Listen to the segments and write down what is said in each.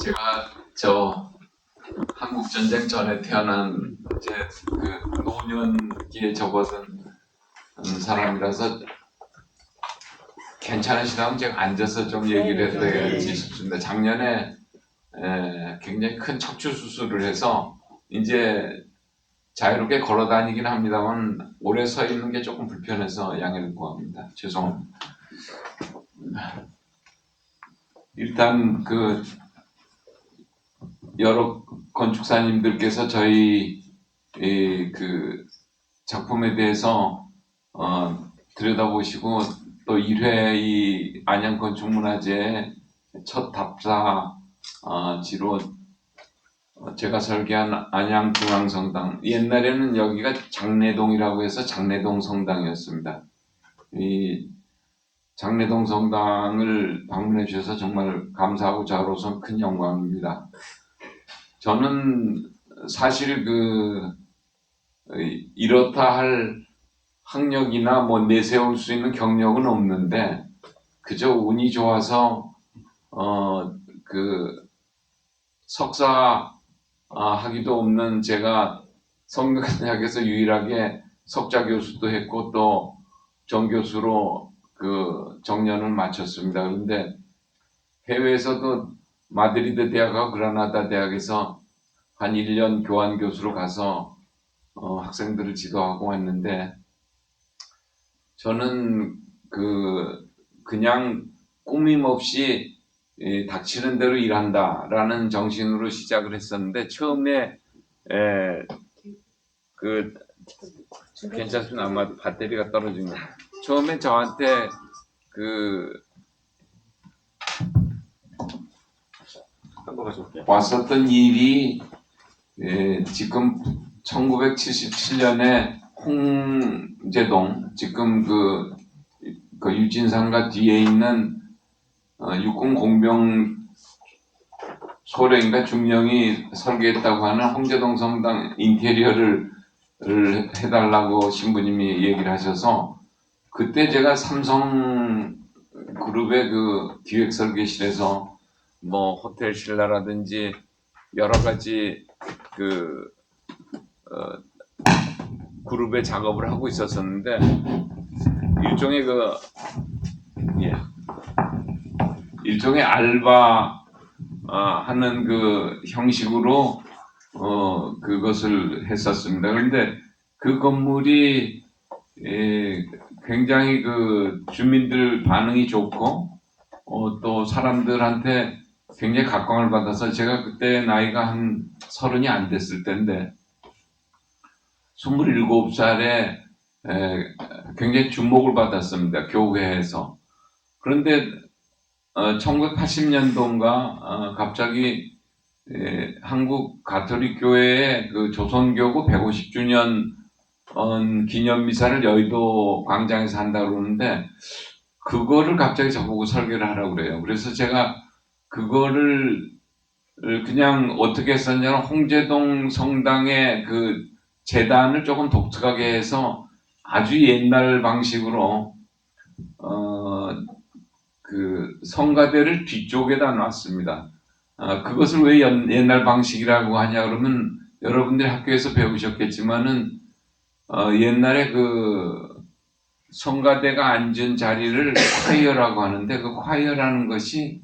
제가 한국 전쟁 전에 태어난 이제 그 노년기에 접어든 사람이라서 괜찮으시다면 제가 앉아서 좀 얘기를 해드려야지 싶습니다. 작년에 굉장히 큰 척추 수술을 해서 이제 자유롭게 걸어 다니긴 합니다만 오래 서 있는 게 조금 불편해서 양해를 구합니다. 죄송합니다. 일단 여러 건축사님들께서 저희 그 작품에 대해서 들여다보시고 또 1회 이 안양건축문화제의 첫 답사지로 제가 설계한 안양중앙성당, 옛날에는 여기가 장례동이라고 해서 장례동 성당이었습니다. 이 장례동 성당을 방문해 주셔서 정말 감사하고 저로서는 큰 영광입니다. 저는 사실 이렇다 할 학력이나 뭐 내세울 수 있는 경력은 없는데 그저 운이 좋아서 석사 하기도 없는 제가 성균관대학에서 유일하게 석좌 교수도 했고 또 정교수로 정년을 마쳤습니다. 그런데 해외에서도 마드리드 대학하고 그라나다 대학에서 한 1년 교환 교수로 가서 학생들을 지도하고 왔는데 저는 그냥 꾸밈 없이 닥치는 대로 일한다라는 정신으로 시작을 했었는데 처음에 괜찮습니다. 아마 배터리가 떨어진 거. 처음에 저한테 왔었던 일이 지금 1977년에 홍제동 지금 그 유진상가 뒤에 있는 육군 공병 소령인가 중령이 설계했다고 하는 홍제동 성당 인테리어를 해달라고 신부님이 얘기를 하셔서 그때 제가 삼성 그룹의 기획 설계실에서 뭐 호텔 신라라든지 여러 가지 그룹의 작업을 하고 있었었는데 일종의 알바 하는 형식으로 그것을 했었습니다. 그런데 그 건물이 굉장히 주민들 반응이 좋고 또 사람들한테 굉장히 각광을 받아서 제가 그때 나이가 한 30이 안 됐을 때인데 27살에 굉장히 주목을 받았습니다. 교회에서. 그런데 1980년도인가 갑자기 한국 가톨릭 교회의 조선교구 150주년 기념미사를 여의도 광장에서 한다고 그러는데 그거를 갑자기 저보고 설계를 하라고 그래요. 그래서 제가 그거를 그냥 어떻게 했었냐면 홍제동 성당의 재단을 조금 독특하게 해서 아주 옛날 방식으로 성가대를 뒤쪽에다 놨습니다. 그것을 왜 옛날 방식이라고 하냐 그러면 여러분들이 학교에서 배우셨겠지만은 옛날에 성가대가 앉은 자리를 콰이어라고 하는데 그 콰이어라는 것이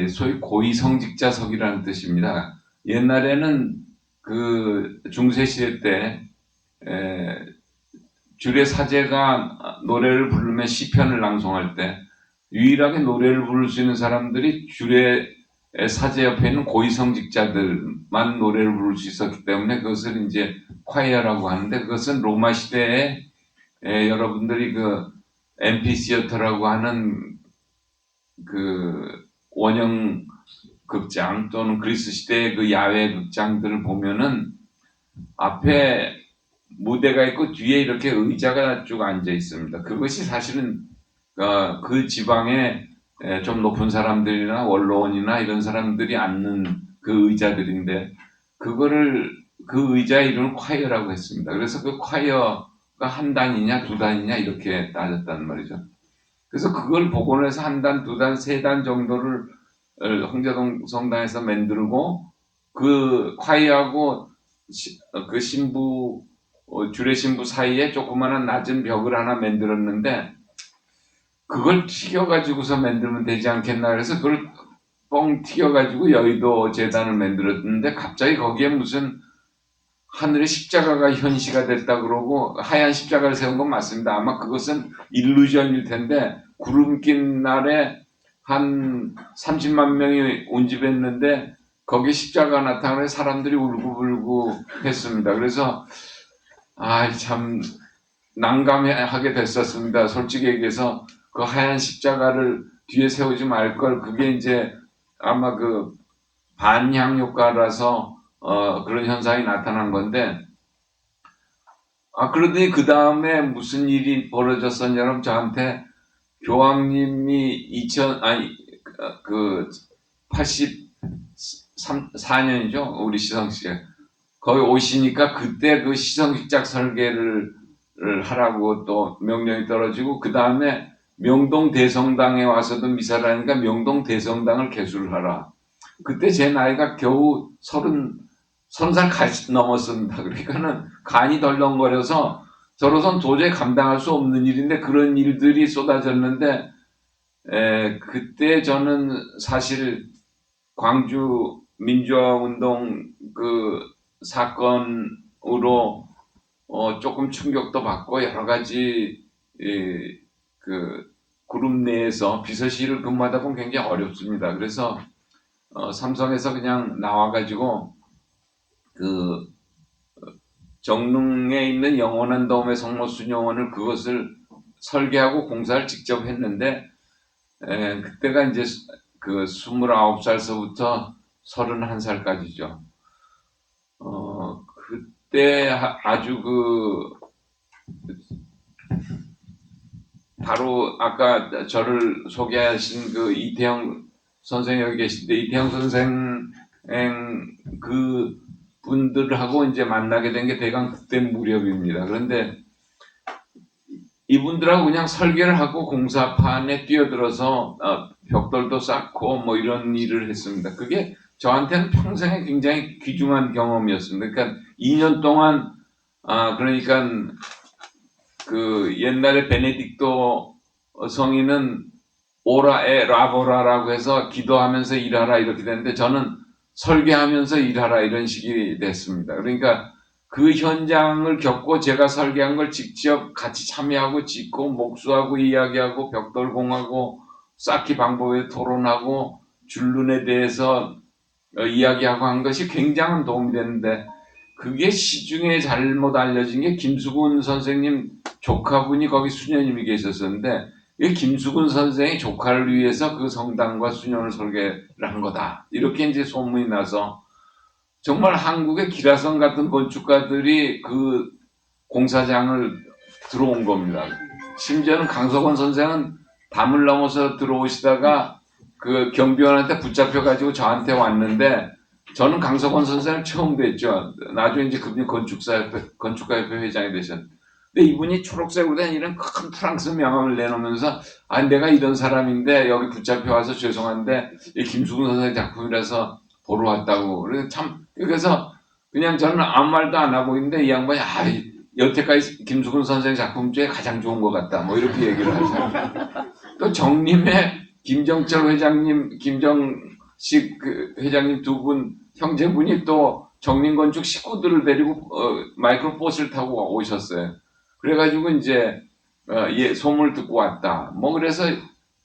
소위 고위성직자석이라는 뜻입니다. 옛날에는 중세시대 때 줄의 사제가 노래를 부르면 시편을 낭송할 때 유일하게 노래를 부를 수 있는 사람들이 줄의 사제 옆에 있는 고위성직자들만 노래를 부를 수 있었기 때문에 그것을 이제 콰이어라고 하는데 그것은 로마 시대에 여러분들이 앰피시어터라고 하는 원형 극장 또는 그리스 시대의 야외 극장들을 보면은 앞에 무대가 있고 뒤에 이렇게 의자가 쭉 앉아 있습니다. 그것이 사실은 그 지방에 좀 높은 사람들이나 원로원이나 이런 사람들이 앉는 그 의자들인데 그 의자의 이름을 콰이어라고 했습니다. 그래서 그 콰이어가 한 단이냐 두 단이냐 이렇게 따졌단 말이죠. 그래서 그걸 복원해서 한 단, 두 단, 세 단 정도를 홍제동 성당에서 만들고 그 콰이하고 그 신부 주례 신부 사이에 조그마한 낮은 벽을 하나 만들었는데 그걸 튀겨가지고서 만들면 되지 않겠나 그래서 그걸 뻥 튀겨가지고 여의도 재단을 만들었는데 갑자기 거기에 무슨 하늘의 십자가가 현시가 됐다 그러고 하얀 십자가를 세운 건 맞습니다. 아마 그것은 일루전일 텐데 구름 낀 날에 한 30만 명이 온집했는데 거기에 십자가가 나타나서 사람들이 울고불고 했습니다. 그래서 참 난감하게 됐었습니다. 솔직히 얘기해서 그 하얀 십자가를 뒤에 세우지 말 걸 그게 이제 아마 그 반향 효과라서 그런 현상이 나타난 건데 그러더니 그 다음에 무슨 일이 벌어졌었냐면 저한테 교황님이 84년이죠 우리 시상식에 거기 오시니까 그때 그 시상식작 설계를 하라고 또 명령이 떨어지고 그 다음에 명동 대성당에 와서도 미사를 하니까 명동 대성당을 개수를 하라. 그때 제 나이가 겨우 30살 넘었습니다. 그러니까는 간이 덜렁거려서 저로선 도저히 감당할 수 없는 일인데 그런 일들이 쏟아졌는데 그때 저는 사실 광주 민주화운동 그 사건으로 조금 충격도 받고 여러 가지 그 그룹 내에서 비서실을 근무하다 보면 굉장히 어렵습니다. 그래서 삼성에서 그냥 나와가지고 그 정릉에 있는 영원한 도움의 성모순영원을 그것을 설계하고 공사를 직접 했는데 그때가 이제 그 29살서부터 31살까지죠. 그때 아주 바로 아까 저를 소개하신 그 이태영 선생 여기 계신데 이태영 선생 그 분들하고 이제 만나게 된 게 대강 그때 무렵입니다. 그런데 이분들하고 그냥 설계를 하고 공사판에 뛰어들어서 벽돌도 쌓고 뭐 이런 일을 했습니다. 그게 저한테는 평생에 굉장히 귀중한 경험이었습니다. 그러니까 2년 동안 그러니까 그 옛날에 베네딕토 성인은 오라에 라보라라고 해서 기도하면서 일하라 이렇게 되는데 저는 설계하면서 일하라 이런 식이 됐습니다. 그러니까 그 현장을 겪고 제가 설계한 걸 직접 같이 참여하고 짓고 목수하고 이야기하고 벽돌공하고 쌓기 방법에 토론하고 줄눈에 대해서 이야기하고 한 것이 굉장한 도움이 됐는데 그게 시중에 잘못 알려진 게 김수근 선생님 조카분이 거기 수녀님이 계셨었는데 이 김수근 선생이 조카를 위해서 그 성당과 수녀를 설계를 한 거다. 이렇게 이제 소문이 나서 정말 한국의 기라성 같은 건축가들이 그 공사장을 들어온 겁니다. 심지어는 강석원 선생은 담을 넘어서 들어오시다가 그 경비원한테 붙잡혀가지고 저한테 왔는데 저는 강석원 선생을 처음 뵀죠. 나중에 이제 그분이 건축가협회 회장이 되셨는데 이분이 초록색으로 된 이런 큰 프랑스 명함을 내놓으면서 내가 이런 사람인데 여기 붙잡혀와서 죄송한데 이 김수근 선생 작품이라서 보러 왔다고. 그래서 그냥 저는 아무 말도 안 하고 있는데 이 양반이 여태까지 김수근 선생 작품 중에 가장 좋은 것 같다. 뭐 이렇게 얘기를 하죠. 또 정림의 김정철 회장님, 김정식 그 회장님 두 분 형제분이 또 정림건축 식구들을 데리고 마이크로버스를 타고 오셨어요. 그래가지고 이제 소문을 듣고 왔다. 뭐 그래서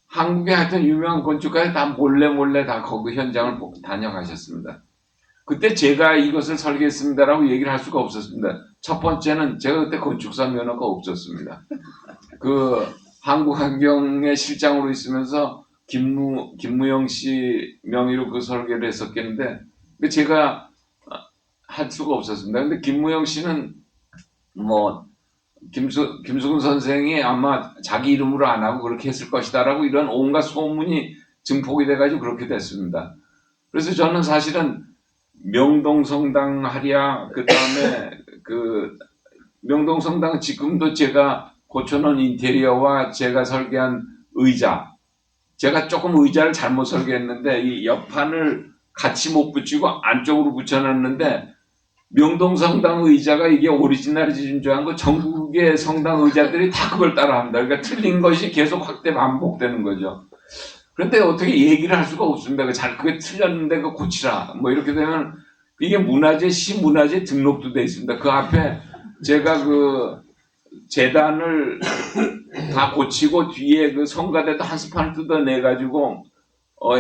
한국의 하여튼 유명한 건축가들 다 몰래 다 거기 현장을 다녀가셨습니다. 그때 제가 이것을 설계했습니다라고 얘기를 할 수가 없었습니다. 첫 번째는 제가 그때 건축사 면허가 없었습니다. 그 한국환경의 실장으로 있으면서 김무영 씨 명의로 그 설계를 했었겠는데 제가 할 수가 없었습니다. 근데 김무영 씨는 뭐 김수근 선생이 아마 자기 이름으로 안 하고 그렇게 했을 것이다라고 이런 온갖 소문이 증폭이 돼가지고 그렇게 됐습니다. 그래서 저는 사실은 명동성당 하랴 그 다음에 그 명동성당 지금도 제가 고쳐놓은 인테리어와 제가 설계한 의자 제가 조금 의자를 잘못 설계했는데 이 옆판을 같이 못 붙이고 안쪽으로 붙여놨는데 명동 성당 의자가 이게 오리지널이지 준주한 거 전국의 성당 의자들이 다 그걸 따라합니다. 그러니까 틀린 것이 계속 확대 반복되는 거죠. 그런데 어떻게 얘기를 할 수가 없습니다. 그게 틀렸는데 그거 고치라. 뭐 이렇게 되면 이게 문화재, 시문화재 등록도 돼 있습니다. 그 앞에 제가 그 재단을 다 고치고 뒤에 그 성가대도 한 스판을 뜯어내가지고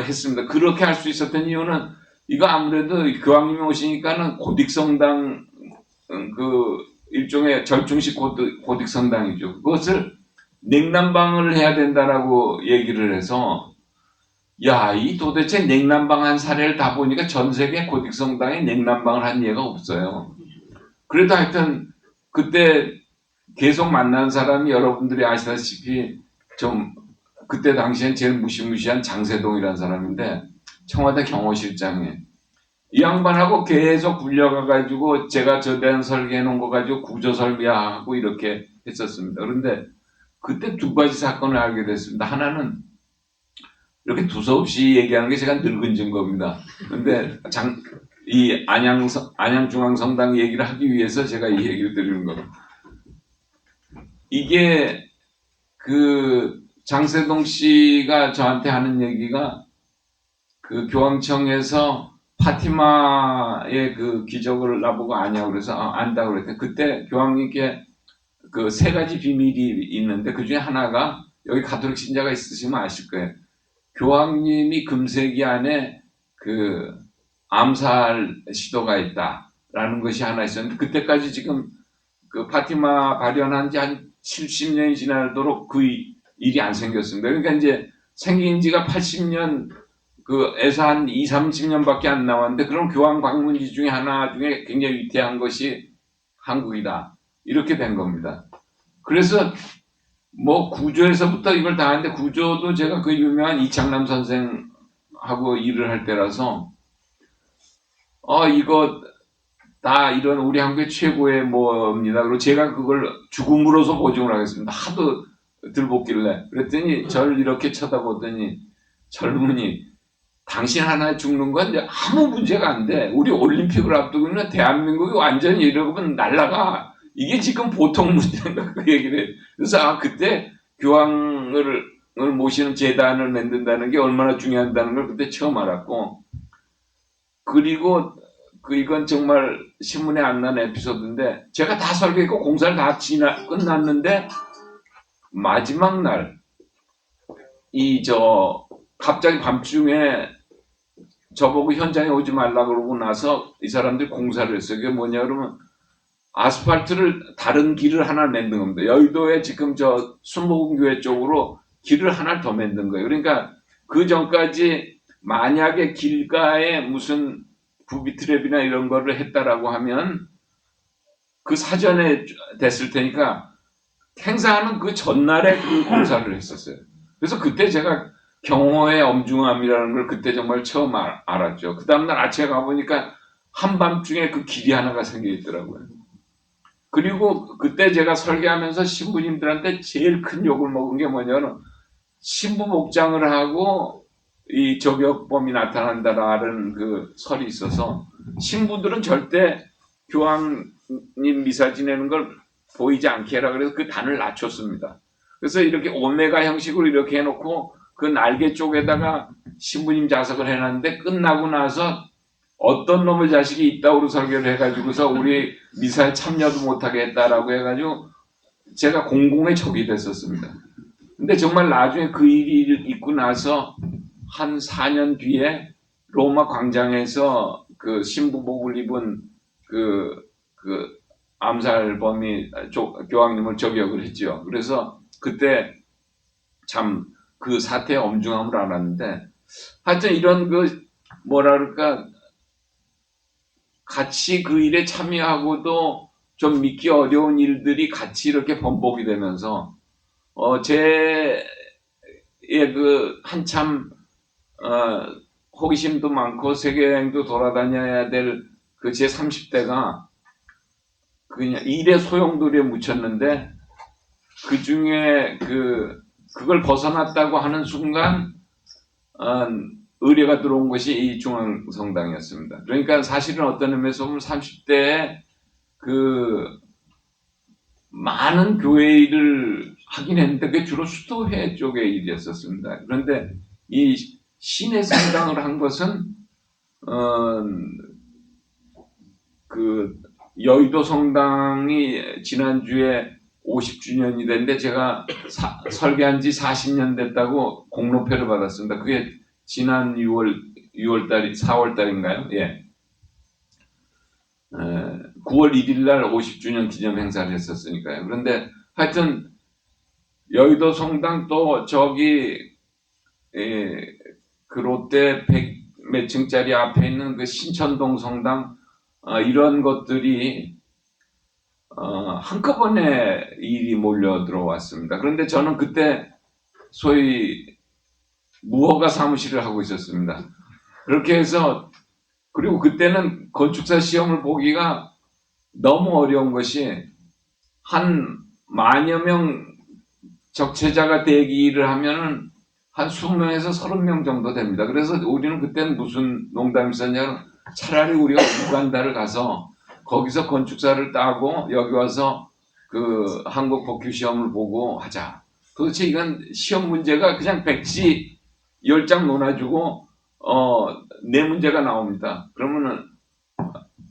했습니다. 그렇게 할 수 있었던 이유는 이거 아무래도 교황님이 오시니까는 고딕성당 그 일종의 절중식 고딕성당이죠. 그것을 냉난방을 해야 된다라고 얘기를 해서 야, 이 도대체 냉난방 한 사례를 다 보니까 전 세계 고딕성당에 냉난방을 한 예가 없어요. 그래도 하여튼 그때 계속 만난 사람이 여러분들이 아시다시피 좀 그때 당시엔 제일 무시무시한 장세동이라는 사람인데 청와대 경호실장에 이 양반하고 계속 불려가가지고 제가 저대한 설계해 놓은 거 가지고 구조 설계하고 이렇게 했었습니다. 그런데 그때 두 가지 사건을 알게 됐습니다. 하나는 이렇게 두서없이 얘기하는 게 제가 늙은 증거입니다. 그런데 이 안양중앙성당 얘기를 하기 위해서 제가 이 얘기를 드리는 겁니다. 이게 그 장세동 씨가 저한테 하는 얘기가 그 교황청에서 파티마의 그 기적을 나보고 아냐고 그래서 안다고 그랬더니 그때 교황님께 그 세 가지 비밀이 있는데 그 중에 하나가 여기 가톨릭 신자가 있으시면 아실 거예요. 교황님이 금세기 안에 그 암살 시도가 있다라는 것이 하나 있었는데 그때까지 지금 그 파티마 발현한 지 한 70년이 지나도록 그 일이 안 생겼습니다. 그러니까 이제 생긴 지가 80년 그에서 한 2, 30년밖에 안 나왔는데 그런 교황 방문지 중에 하나 중에 굉장히 위태한 것이 한국이다. 이렇게 된 겁니다. 그래서 뭐 구조에서부터 이걸 다 하는데 구조도 제가 그 유명한 이창남 선생하고 일을 할 때라서 이거 다 이런 우리 한국의 최고의 뭐입니다. 그리고 제가 그걸 죽음으로써 보증을 하겠습니다. 하도 들볶길래 그랬더니 저를 이렇게 쳐다보더니 젊은이 당신 하나 죽는 건 아무 문제가 안 돼. 우리 올림픽을 앞두고 있는 대한민국이 완전히 이러면 날라가. 이게 지금 보통 문제인가 그 얘기를 해요. 그래서 그때 교황을 모시는 재단을 만든다는 게 얼마나 중요하다는 걸 그때 처음 알았고 그리고 이건 정말 신문에 안 난 에피소드인데 제가 다 설계했고 공사를 다 끝났는데 마지막 날 갑자기 밤중에 저보고 현장에 오지 말라 그러고 나서 이 사람들이 공사를 했어요. 그게 뭐냐 그러면 아스팔트를 다른 길을 하나 만든 겁니다. 여의도에 지금 저 순복음교회 쪽으로 길을 하나 더 만든 거예요. 그러니까 그 전까지 만약에 길가에 무슨 부비트랩이나 이런 거를 했다라고 하면 그 사전에 됐을 테니까 행사하는 그 전날에 그 공사를 했었어요. 그래서 그때 제가 경호의 엄중함이라는 걸 그때 정말 처음 알았죠. 그 다음날 아침에 가보니까 한밤중에 그 길이 하나가 생겨 있더라고요. 그리고 그때 제가 설계하면서 신부님들한테 제일 큰 욕을 먹은 게 뭐냐면 신부 목장을 하고 이 저격범이 나타난다라는 그 설이 있어서 신부들은 절대 교황님 미사 지내는 걸 보이지 않게 해라 그래서 그 단을 낮췄습니다. 그래서 이렇게 오메가 형식으로 이렇게 해놓고 그 날개 쪽에다가 신부님 자석을 해놨는데 끝나고 나서 어떤 놈의 자식이 있다고 설계를 해가지고서 우리 미사에 참여도 못하게 했다라고 해가지고 제가 공공의 적이 됐었습니다. 근데 정말 나중에 그 일이 있고 나서 한 4년 뒤에 로마 광장에서 그 신부복을 입은 그 암살범이 교황님을 저격을 했죠. 그래서 그때 참 그 사태의 엄중함을 알았는데 하여튼 이런 그 뭐라 그럴까 같이 그 일에 참여하고도 좀 믿기 어려운 일들이 같이 이렇게 번복이 되면서 제 그 한참 호기심도 많고 세계여행도 돌아다녀야 될 그 제 30대가 그냥 일의 소용돌이에 묻혔는데 그 중에 그걸 벗어났다고 하는 순간 의뢰가 들어온 것이 이 중앙성당이었습니다. 그러니까 사실은 어떤 의미에서 보면 30대에 그 많은 교회 일을 하긴 했는데 그게 주로 수도회 쪽의 일이었었습니다. 그런데 이 시내 성당을 한 것은 그 여의도 성당이 지난주에 50주년이 됐는데 제가 설계한 지 40년 됐다고 공로표를 받았습니다. 그게 지난 6월달이 4월달인가요? 예. 9월 1일 날 50주년 기념 행사를 했었으니까요. 그런데 하여튼 여의도 성당 또 저기 그 롯데 100 몇 층짜리 앞에 있는 그 신천동 성당 이런 것들이 한꺼번에 일이 몰려 들어왔습니다. 그런데 저는 그때 소위 무허가 사무실을 하고 있었습니다. 그렇게 해서 그리고 그때는 건축사 시험을 보기가 너무 어려운 것이 한 만여 명 적체자가 대기를 하면은 한 20명에서 30명 정도 됩니다. 그래서 우리는 그때는 무슨 농담이 있었냐면 차라리 우리가 우간다를 가서 거기서 건축사를 따고 여기 와서 그 한국 법규 시험을 보고 하자. 도대체 이건 시험 문제가 그냥 백지 10장 논아주고 네 문제가 나옵니다. 그러면은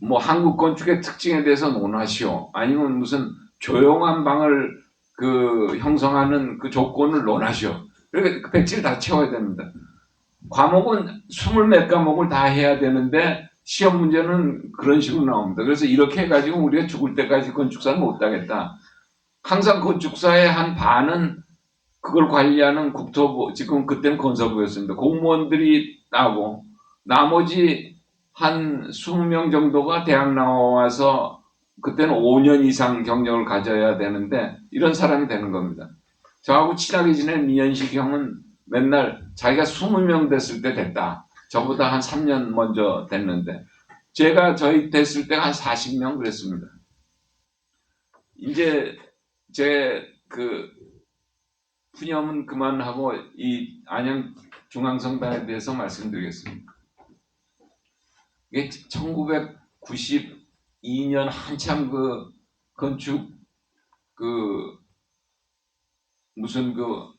뭐 한국 건축의 특징에 대해서 논하시오. 아니면 무슨 조용한 방을 그 형성하는 그 조건을 논하시오. 그러니까 그 백지를 다 채워야 됩니다. 과목은 20몇 과목을 다 해야 되는데 시험 문제는 그런 식으로 나옵니다. 그래서 이렇게 해가지고 우리가 죽을 때까지 건축사는 못 하겠다. 항상 건축사의 한 반은 그걸 관리하는 국토부, 지금 그때는 건설부였습니다. 공무원들이 따고 나머지 한 20명 정도가 대학 나와서 그때는 5년 이상 경력을 가져야 되는데 이런 사람이 되는 겁니다. 저하고 친하게 지낸 민현식 형은 맨날 자기가 20명 됐을 때 됐다. 저보다 한 3년 먼저 됐는데 제가 저희 됐을 때 한 40명 그랬습니다. 이제 제 그 푸념은 그만하고 이 안양 중앙성당에 대해서 말씀드리겠습니다. 이게 1992년 한참 그 건축 그 무슨 그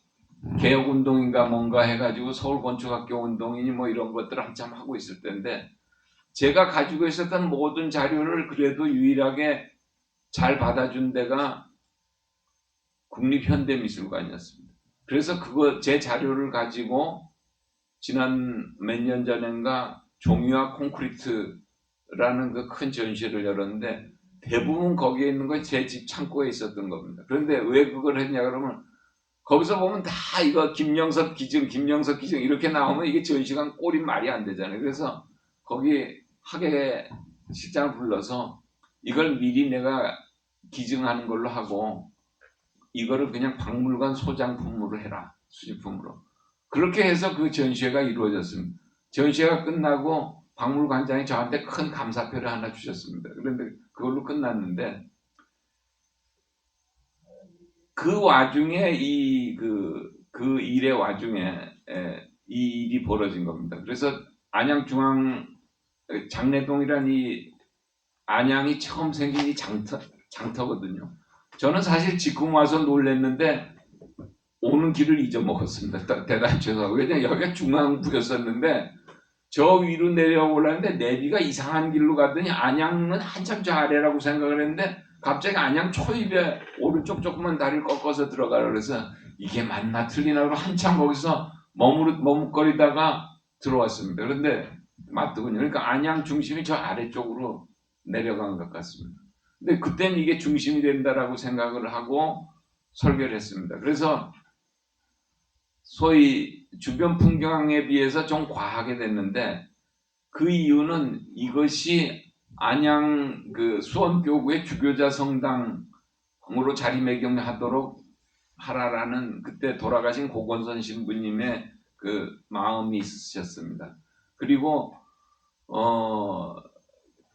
개혁운동인가 뭔가 해가지고 서울건축학교 운동이니 뭐 이런 것들을 한참 하고 있을 때인데 제가 가지고 있었던 모든 자료를 그래도 유일하게 잘 받아준 데가 국립현대미술관이었습니다. 그래서 그거 제 자료를 가지고 지난 몇 년 전인가 종이와 콘크리트라는 그 큰 전시회를 열었는데 대부분 거기에 있는 건 제 집 창고에 있었던 겁니다. 그런데 왜 그걸 했냐 그러면 거기서 보면 다 이거 김영석 기증 이렇게 나오면 이게 전시관 꼴이 말이 안 되잖아요. 그래서 거기 학예 실장을 불러서 이걸 미리 내가 기증하는 걸로 하고 이거를 그냥 박물관 소장품으로 해라. 수집품으로. 그렇게 해서 그 전시회가 이루어졌습니다. 전시회가 끝나고 박물관장이 저한테 큰 감사표를 하나 주셨습니다. 그런데 그걸로 끝났는데 그 와중에 그 일의 와중에 이 일이 벌어진 겁니다. 그래서 안양 중앙 장례동이란 이 안양이 처음 생긴 이 장터거든요. 저는 사실 지금 와서 놀랬는데 오는 길을 잊어먹었습니다. 대단히 죄송하고 왜냐면 여기가 중앙부였었는데 저 위로 내려오려는데 내비가 이상한 길로 가더니 안양은 한참 저 아래라고 생각을 했는데 갑자기 안양 초입에 오른쪽 조그만 다리를 꺾어서 들어가라 그래서 이게 맞나 틀리나 그러고 한참 거기서 머뭇거리다가 들어왔습니다. 그런데 맞더군요. 그러니까 안양 중심이 저 아래쪽으로 내려간 것 같습니다. 근데 그때는 이게 중심이 된다라고 생각을 하고 설계를 했습니다. 그래서 소위 주변 풍경에 비해서 좀 과하게 됐는데 그 이유는 이것이 안양 그 수원교구의 주교자 성당으로 자리매김하도록 하라라는 그때 돌아가신 고건선 신부님의 그 마음이 있으셨습니다. 그리고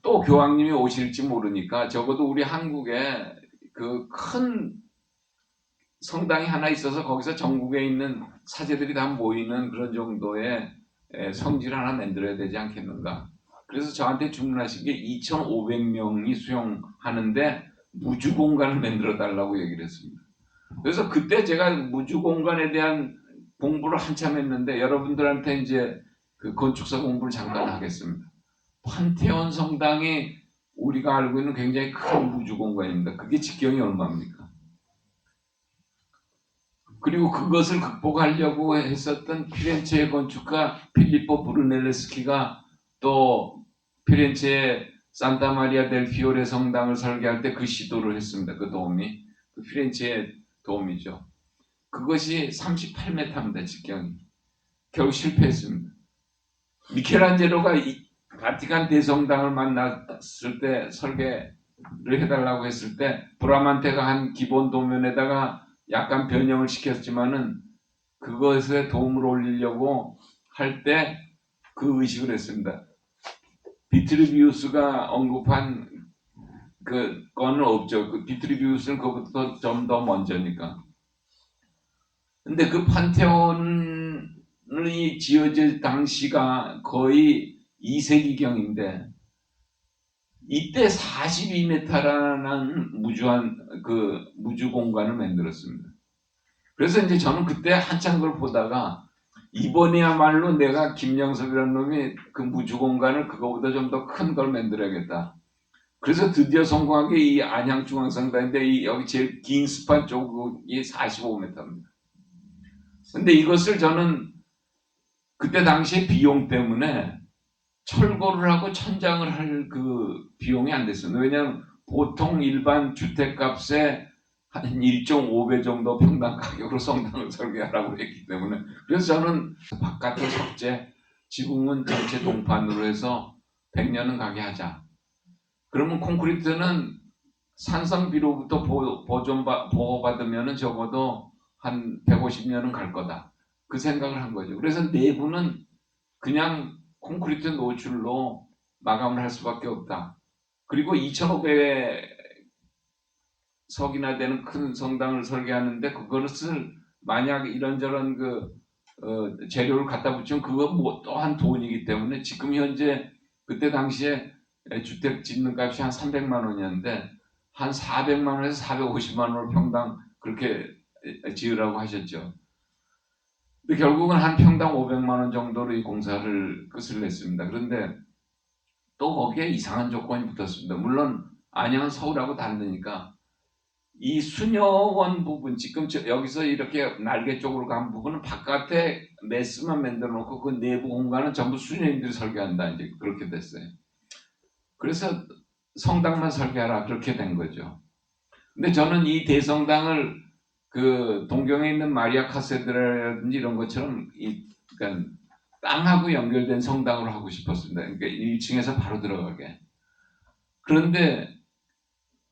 또 교황님이 오실지 모르니까 적어도 우리 한국에 그 큰 성당이 하나 있어서 거기서 전국에 있는 사제들이 다 모이는 그런 정도의 성지를 하나 만들어야 되지 않겠는가. 그래서 저한테 주문하신 게 2,500명이 수용하는데 무주 공간을 만들어 달라고 얘기를 했습니다. 그래서 그때 제가 무주 공간에 대한 공부를 한참 했는데 여러분들한테 이제 그 건축사 공부를 잠깐 하겠습니다. 판테온 성당이 우리가 알고 있는 굉장히 큰 무주 공간입니다. 그게 직경이 얼마입니까? 그리고 그것을 극복하려고 했었던 피렌체의 건축가 필리포 브루넬레스키가 또 피렌체의 산타 마리아 델 피오레 성당을 설계할 때 그 시도를 했습니다. 그 도움이 그 피렌체의 도움이죠. 그것이 38m입니다. 직경이. 결국 실패했습니다. 미켈란젤로가 바티칸 대성당을 만났을 때 설계를 해달라고 했을 때 브라만테가 한 기본 도면에다가 약간 변형을 시켰지만은 그것에 도움을 올리려고 할 때 그 의식을 했습니다. 비트루비우스가 언급한 그 건은 없죠. 그 비트루비우스는 그것부터 좀 더 먼저니까. 근데 그 판테온이 지어질 당시가 거의 2세기경인데 이때 42m라는 무주한 그 무주 공간을 만들었습니다. 그래서 이제 저는 그때 한참 그걸 보다가 이번에야말로 내가 김영섭이라는 놈이 그 무주 공간을 그거보다 좀 더 큰 걸 만들어야겠다. 그래서 드디어 성공한 게 이 안양중앙성당인데 여기 제일 긴 스판 쪽이 45m입니다. 근데 이것을 저는 그때 당시에 비용 때문에 철거를 하고 천장을 할 그 비용이 안 됐어요. 왜냐하면 보통 일반 주택값의 한 1.5배 정도 평당 가격으로 성당을 설계하라고 했기 때문에 그래서 저는 바깥을 석재, 지붕은 전체 동판으로 해서 100년은 가게 하자. 그러면 콘크리트는 산성비로부터 보호받으면 적어도 한 150년은 갈 거다. 그 생각을 한 거죠. 그래서 내부는 그냥 콘크리트 노출로 마감을 할 수밖에 없다. 그리고 2,500석이나 되는 큰 성당을 설계하는데 그것을 만약 이런저런 재료를 갖다 붙이면 그건 뭐 또한 돈이기 때문에 지금 현재 그때 당시에 주택 짓는 값이 한 300만 원이었는데 한 400만 원에서 450만 원을 평당 그렇게 지으라고 하셨죠. 근데 결국은 한 평당 500만 원 정도로 이 공사를 끝을 냈습니다. 그런데 또 거기에 이상한 조건이 붙었습니다. 물론 안양은 서울하고 다르니까 이 수녀원 부분 지금 여기서 이렇게 날개 쪽으로 간 부분은 바깥에 메스만 만들어 놓고 그 내부 공간은 전부 수녀님들이 설계한다. 이제 그렇게 됐어요. 그래서 성당만 설계하라 그렇게 된 거죠. 근데 저는 이 대성당을 그 동경에 있는 마리아 카세드라든지 이런 것처럼 그러니까 땅하고 연결된 성당으로 하고 싶었습니다. 그러니까 1층에서 바로 들어가게. 그런데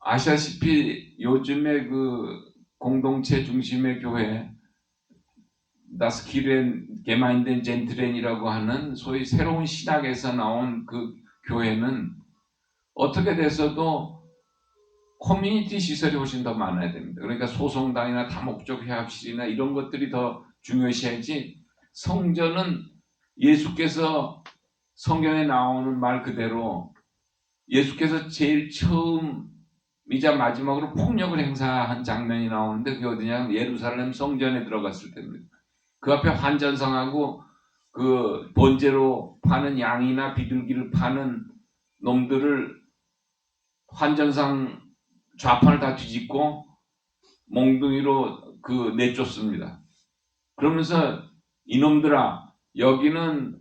아시다시피 요즘에 그 공동체 중심의 교회 나스키렌 게마인덴 젠트렌이라고 하는 소위 새로운 신학에서 나온 그 교회는 어떻게 돼서도 커뮤니티 시설이 훨씬 더 많아야 됩니다. 그러니까 소성당이나 다목적 회합실이나 이런 것들이 더 중요시하지 성전은 예수께서 성경에 나오는 말 그대로 예수께서 제일 처음이자 마지막으로 폭력을 행사한 장면이 나오는데 그게 어디냐면 예루살렘 성전에 들어갔을 때입니다. 그 앞에 환전성하고 그 번제로 파는 양이나 비둘기를 파는 놈들을 환전상 좌판을 다 뒤집고 몽둥이로 내쫓습니다. 그러면서 이놈들아 여기는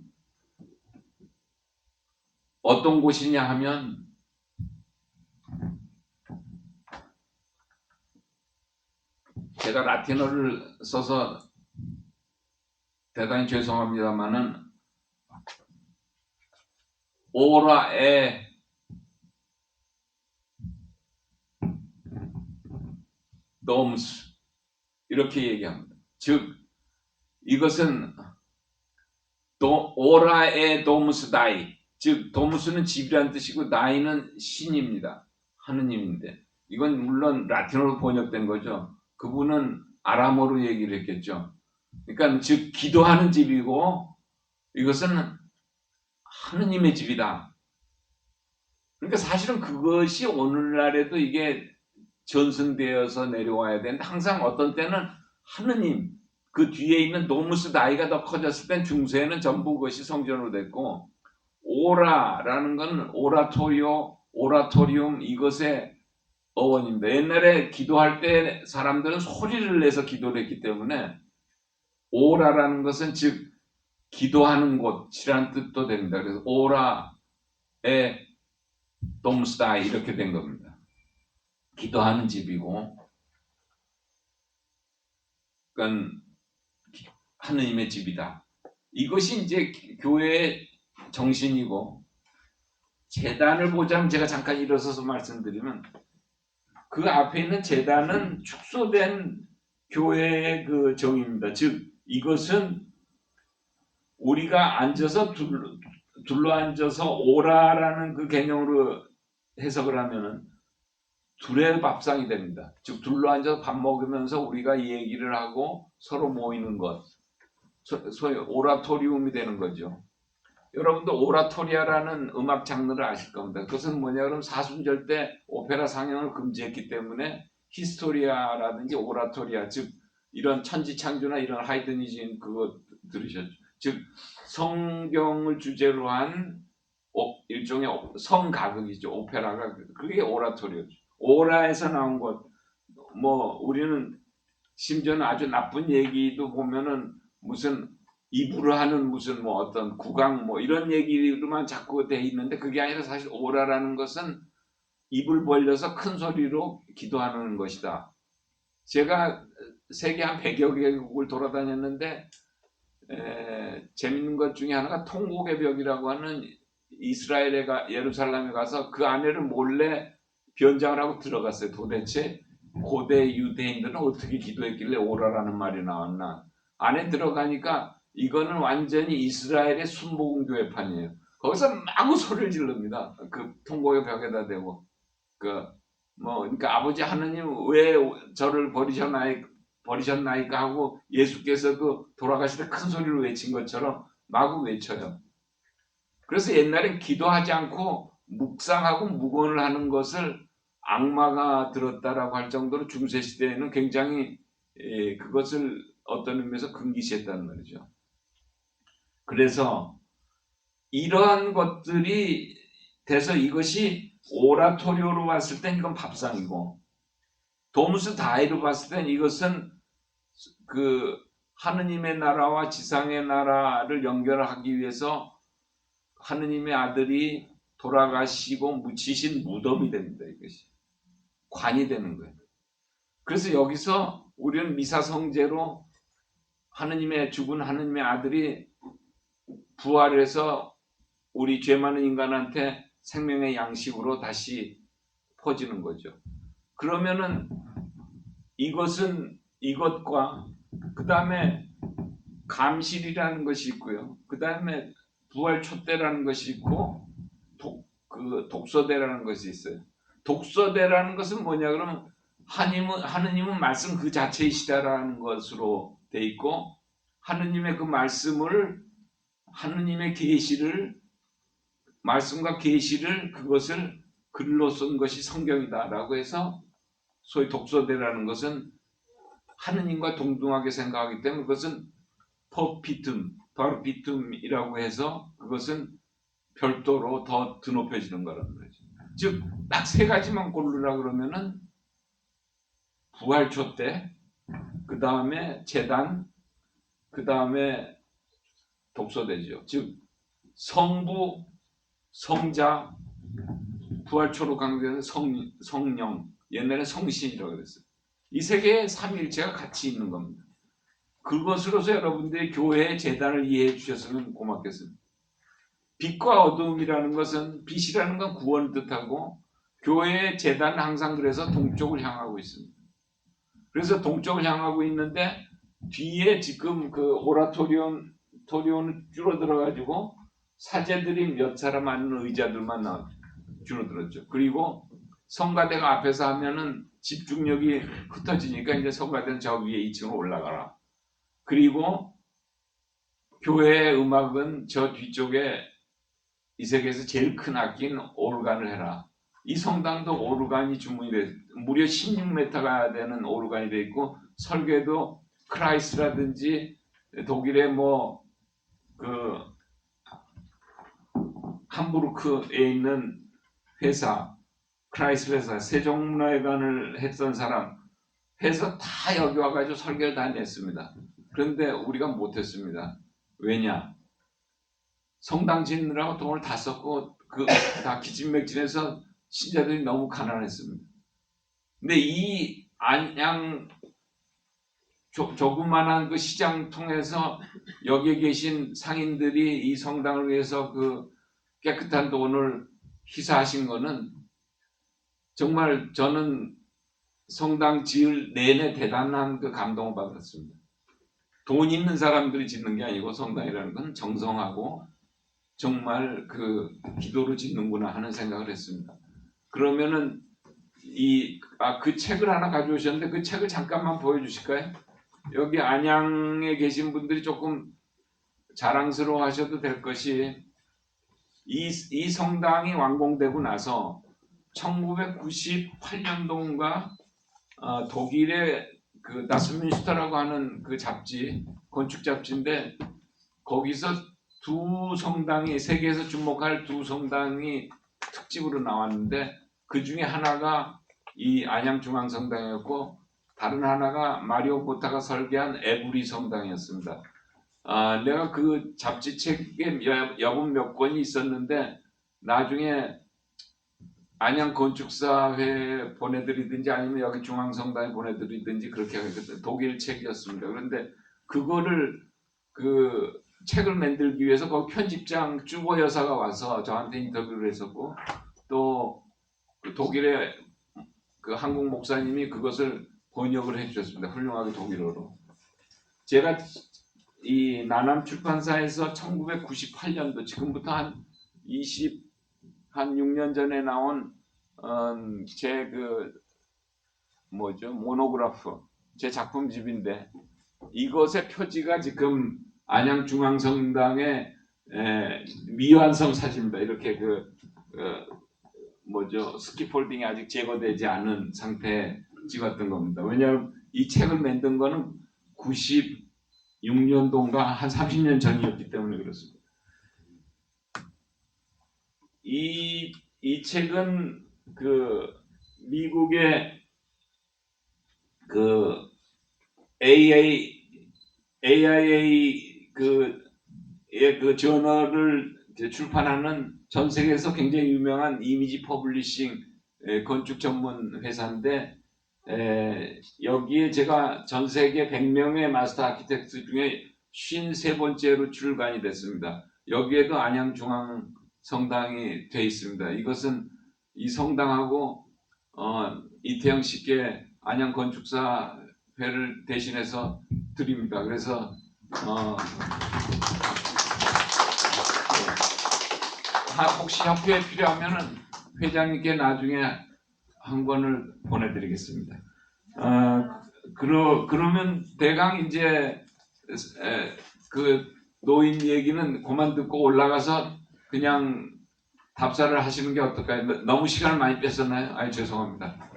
어떤 곳이냐 하면 제가 라틴어를 써서 대단히 죄송합니다만은 오라에 도무스 이렇게 얘기합니다. 즉 이것은 오라에 도무스 다이 즉 도무스는 집이란 뜻이고 다이는 신입니다. 하느님인데 이건 물론 라틴어로 번역된 거죠. 그분은 아람어로 얘기를 했겠죠. 그러니까 즉 기도하는 집이고 이것은 하느님의 집이다. 그러니까 사실은 그것이 오늘날에도 이게 전승되어서 내려와야 되는데 항상 어떤 때는 하느님 그 뒤에 있는 노무스 나이가 더 커졌을 땐 중세에는 전부 그것이 성전으로 됐고 오라라는 건 오라토리움 이것의 어원입니다. 옛날에 기도할 때 사람들은 소리를 내서 기도를 했기 때문에 오라라는 것은 즉 기도하는 곳이라는 뜻도 됩니다. 그래서 오라의 돔스다이 이렇게 된 겁니다. 기도하는 집이고 그러니까 하느님의 집이다. 이것이 이제 교회의 정신이고 제단을 보자면 제가 잠깐 일어서서 말씀드리면 그 앞에 있는 제단은 축소된 교회의 그 정의입니다. 즉 이것은 우리가 앉아서 둘러 앉아서 오라라는 그 개념으로 해석을 하면은 둘의 밥상이 됩니다. 즉 둘러 앉아서 밥 먹으면서 우리가 얘기를 하고 서로 모이는 것, 소위 오라토리움이 되는 거죠. 여러분도 오라토리아라는 음악 장르를 아실 겁니다. 그것은 뭐냐 그러면 사순절 때 오페라 상영을 금지했기 때문에 히스토리아라든지 오라토리아 즉 이런 천지창조나 이런 하이드니즘 그거 들으셨죠. 즉 성경을 주제로 한 일종의 성가극이죠. 오페라가 그게 오라토리아죠. 오라에서 나온 것 뭐 우리는 심지어는 아주 나쁜 얘기도 보면은 무슨 입으로 하는 무슨 뭐 어떤 국악 뭐 이런 얘기로만 자꾸 돼 있는데 그게 아니라 사실 오라라는 것은 입을 벌려서 큰 소리로 기도하는 것이다. 제가 세계 한 100여 개국을 돌아다녔는데 재밌는 것 중에 하나가 통곡의 벽이라고 하는 이스라엘에 예루살렘에 가서 그 안에를 몰래 변장을 하고 들어갔어요. 도대체 고대 유대인들은 어떻게 기도했길래 오라라는 말이 나왔나. 안에 들어가니까 이거는 완전히 이스라엘의 순복음교회판이에요. 거기서 마구 소리를 지릅니다. 그 통곡의 벽에다 대고 그러니까 아버지 하느님 왜 저를 버리셨나이까 하고 예수께서 그 돌아가실 때 큰 소리로 외친 것처럼 마구 외쳐요. 그래서 옛날엔 기도하지 않고 묵상하고 묵언을 하는 것을 악마가 들었다라고 할 정도로 중세 시대에는 굉장히 그것을 어떤 의미에서 금기시했다는 말이죠. 그래서 이러한 것들이 돼서 이것이 오라토리오로 봤을 땐 이건 밥상이고 도무스 다이로 봤을 땐 이것은 그 하느님의 나라와 지상의 나라를 연결하기 위해서 하느님의 아들이 돌아가시고 묻히신 무덤이 됩니다. 이것이 관이 되는 거예요. 그래서 여기서 우리는 미사성제로 죽은 하느님의 아들이 부활해서 우리 죄 많은 인간한테 생명의 양식으로 다시 퍼지는 거죠. 그러면은 이것과 그 다음에 감실이라는 것이 있고요. 그 다음에 부활 촛대라는 것이 있고 독서대라는 것이 있어요. 독서대라는 것은 뭐냐 그러면 하느님은 말씀 그 자체이시다라는 것으로 돼 있고 하느님의 그 말씀을 하느님의 계시를 말씀과 계시를 그것을 글로 쓴 것이 성경이다라고 해서 소위 독서대라는 것은 하느님과 동등하게 생각하기 때문에 그것은 버피툼이라고 해서 그것은 별도로 더 드높여지는 거라는 거죠. 즉 딱 세 가지만 고르라 그러면은 부활초 때, 그 다음에 재단, 그 다음에 독서대죠. 즉 성부, 성자, 부활초로 강조되는 성령, 옛날에 성신이라고 그랬어요. 이 세 개의 삼위일체가 같이 있는 겁니다. 그것으로서 여러분들이 교회의 재단을 이해해 주셨으면 고맙겠습니다. 빛과 어두움이라는 것은 빛이라는 건 구원을 뜻하고 교회의 재단은 항상 그래서 동쪽을 향하고 있습니다. 그래서 동쪽을 향하고 있는데 뒤에 지금 그 오라토리온은 줄어들어가지고 사제들이 몇 사람 앉는 의자들만 줄어들었죠. 그리고 성가대가 앞에서 하면은 집중력이 흩어지니까 이제 성가대는 저 위에 2층으로 올라가라. 그리고 교회의 음악은 저 뒤쪽에 이 세계에서 제일 큰 악기인 오르간을 해라. 이 성당도 오르간이 주문이 돼, 무려 16m가 되는 오르간이 돼 있고, 설계도 크라이스라든지 독일의 그 함부르크에 있는 회사, 크라이스 회사, 세종문화회관을 했던 사람 해서 다 여기 와가지고 설계를 다 냈습니다. 그런데 우리가 못했습니다. 왜냐? 성당 짓느라고 돈을 다 썼고 다 기진맥진해서 신자들이 너무 가난했습니다. 근데 이 안양 조그만한 그 시장 통해서 여기에 계신 상인들이 이 성당을 위해서 그 깨끗한 돈을 희사하신 거는 정말 저는 성당 지을 내내 대단한 그 감동을 받았습니다. 돈 있는 사람들이 짓는 게 아니고 성당이라는 건 정성하고 정말 그 기도로 짓는구나 하는 생각을 했습니다. 그러면은 그 책을 하나 가져오셨는데 그 책을 잠깐만 보여주실까요? 여기 안양에 계신 분들이 조금 자랑스러워 하셔도 될 것이 이 성당이 완공되고 나서 1998년도인가 독일의 그 다스민슈터라고 하는 그 잡지, 건축 잡지인데 거기서 두 성당이 세계에서 주목할 두 성당이 특집으로 나왔는데 그 중에 하나가 이 안양중앙성당이었고 다른 하나가 마리오 보타가 설계한 에브리 성당이었습니다. 내가 그 잡지 책에 여분 몇 권이 있었는데 나중에 안양 건축사회 보내드리든지 아니면 여기 중앙성당에 보내드리든지 그렇게 하거든요. 독일 책이었습니다. 그런데 그거를 그 책을 만들기 위해서 거기 편집장 쭈보 여사가 와서 저한테 인터뷰를 했었고 또 그 독일의 그 한국 목사님이 그것을 번역을 해주셨습니다. 훌륭하게 독일어로. 제가 이 나남 출판사에서 1998년도 지금부터 한 6년 전에 나온 제 모노그래프 제 작품집인데 이것의 표지가 지금 안양중앙성당의 미완성 사진입니다. 이렇게 스키폴딩이 아직 제거되지 않은 상태에 찍었던 겁니다. 왜냐하면 이 책을 만든 거는 96년도인가 한 30년 전이었기 때문에 그렇습니다. 이 책은 그 미국의 그 AIA 그 저널을 출판하는 전 세계에서 굉장히 유명한 이미지 퍼블리싱 건축 전문 회사인데 여기에 제가 전 세계 100명의 마스터 아키텍트 중에 53번째로 출간이 됐습니다. 여기에도 안양중앙성당이 되어 있습니다. 이것은 이 성당하고 이태영 씨께 안양건축사회를 대신해서 드립니다. 그래서 혹시 협조에 필요하면은 회장님께 나중에 한 권을 보내드리겠습니다. 그러면 대강 이제 그 노인 얘기는 그만 듣고 올라가서 그냥 답사를 하시는 게 어떨까요? 너무 시간을 많이 뺐었나요? 죄송합니다.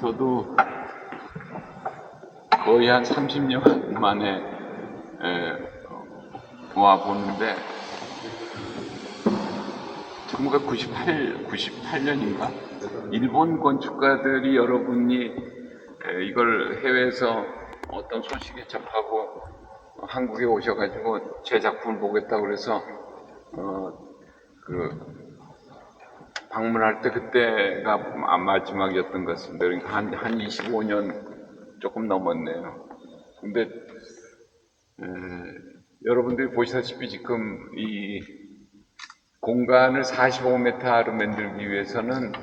저도 거의 한 30년 만에 와 보는데 1998년인가 일본 건축가들이 여러분이 이걸 해외에서 어떤 소식에 접하고 한국에 오셔가지고 제 작품을 보겠다고 그래서 방문할 때 그때가 마지막이었던 것 같습니다. 그러니까 한 25년 조금 넘었네요. 근데 여러분들이 보시다시피 지금 이 공간을 45m로 만들기 위해서는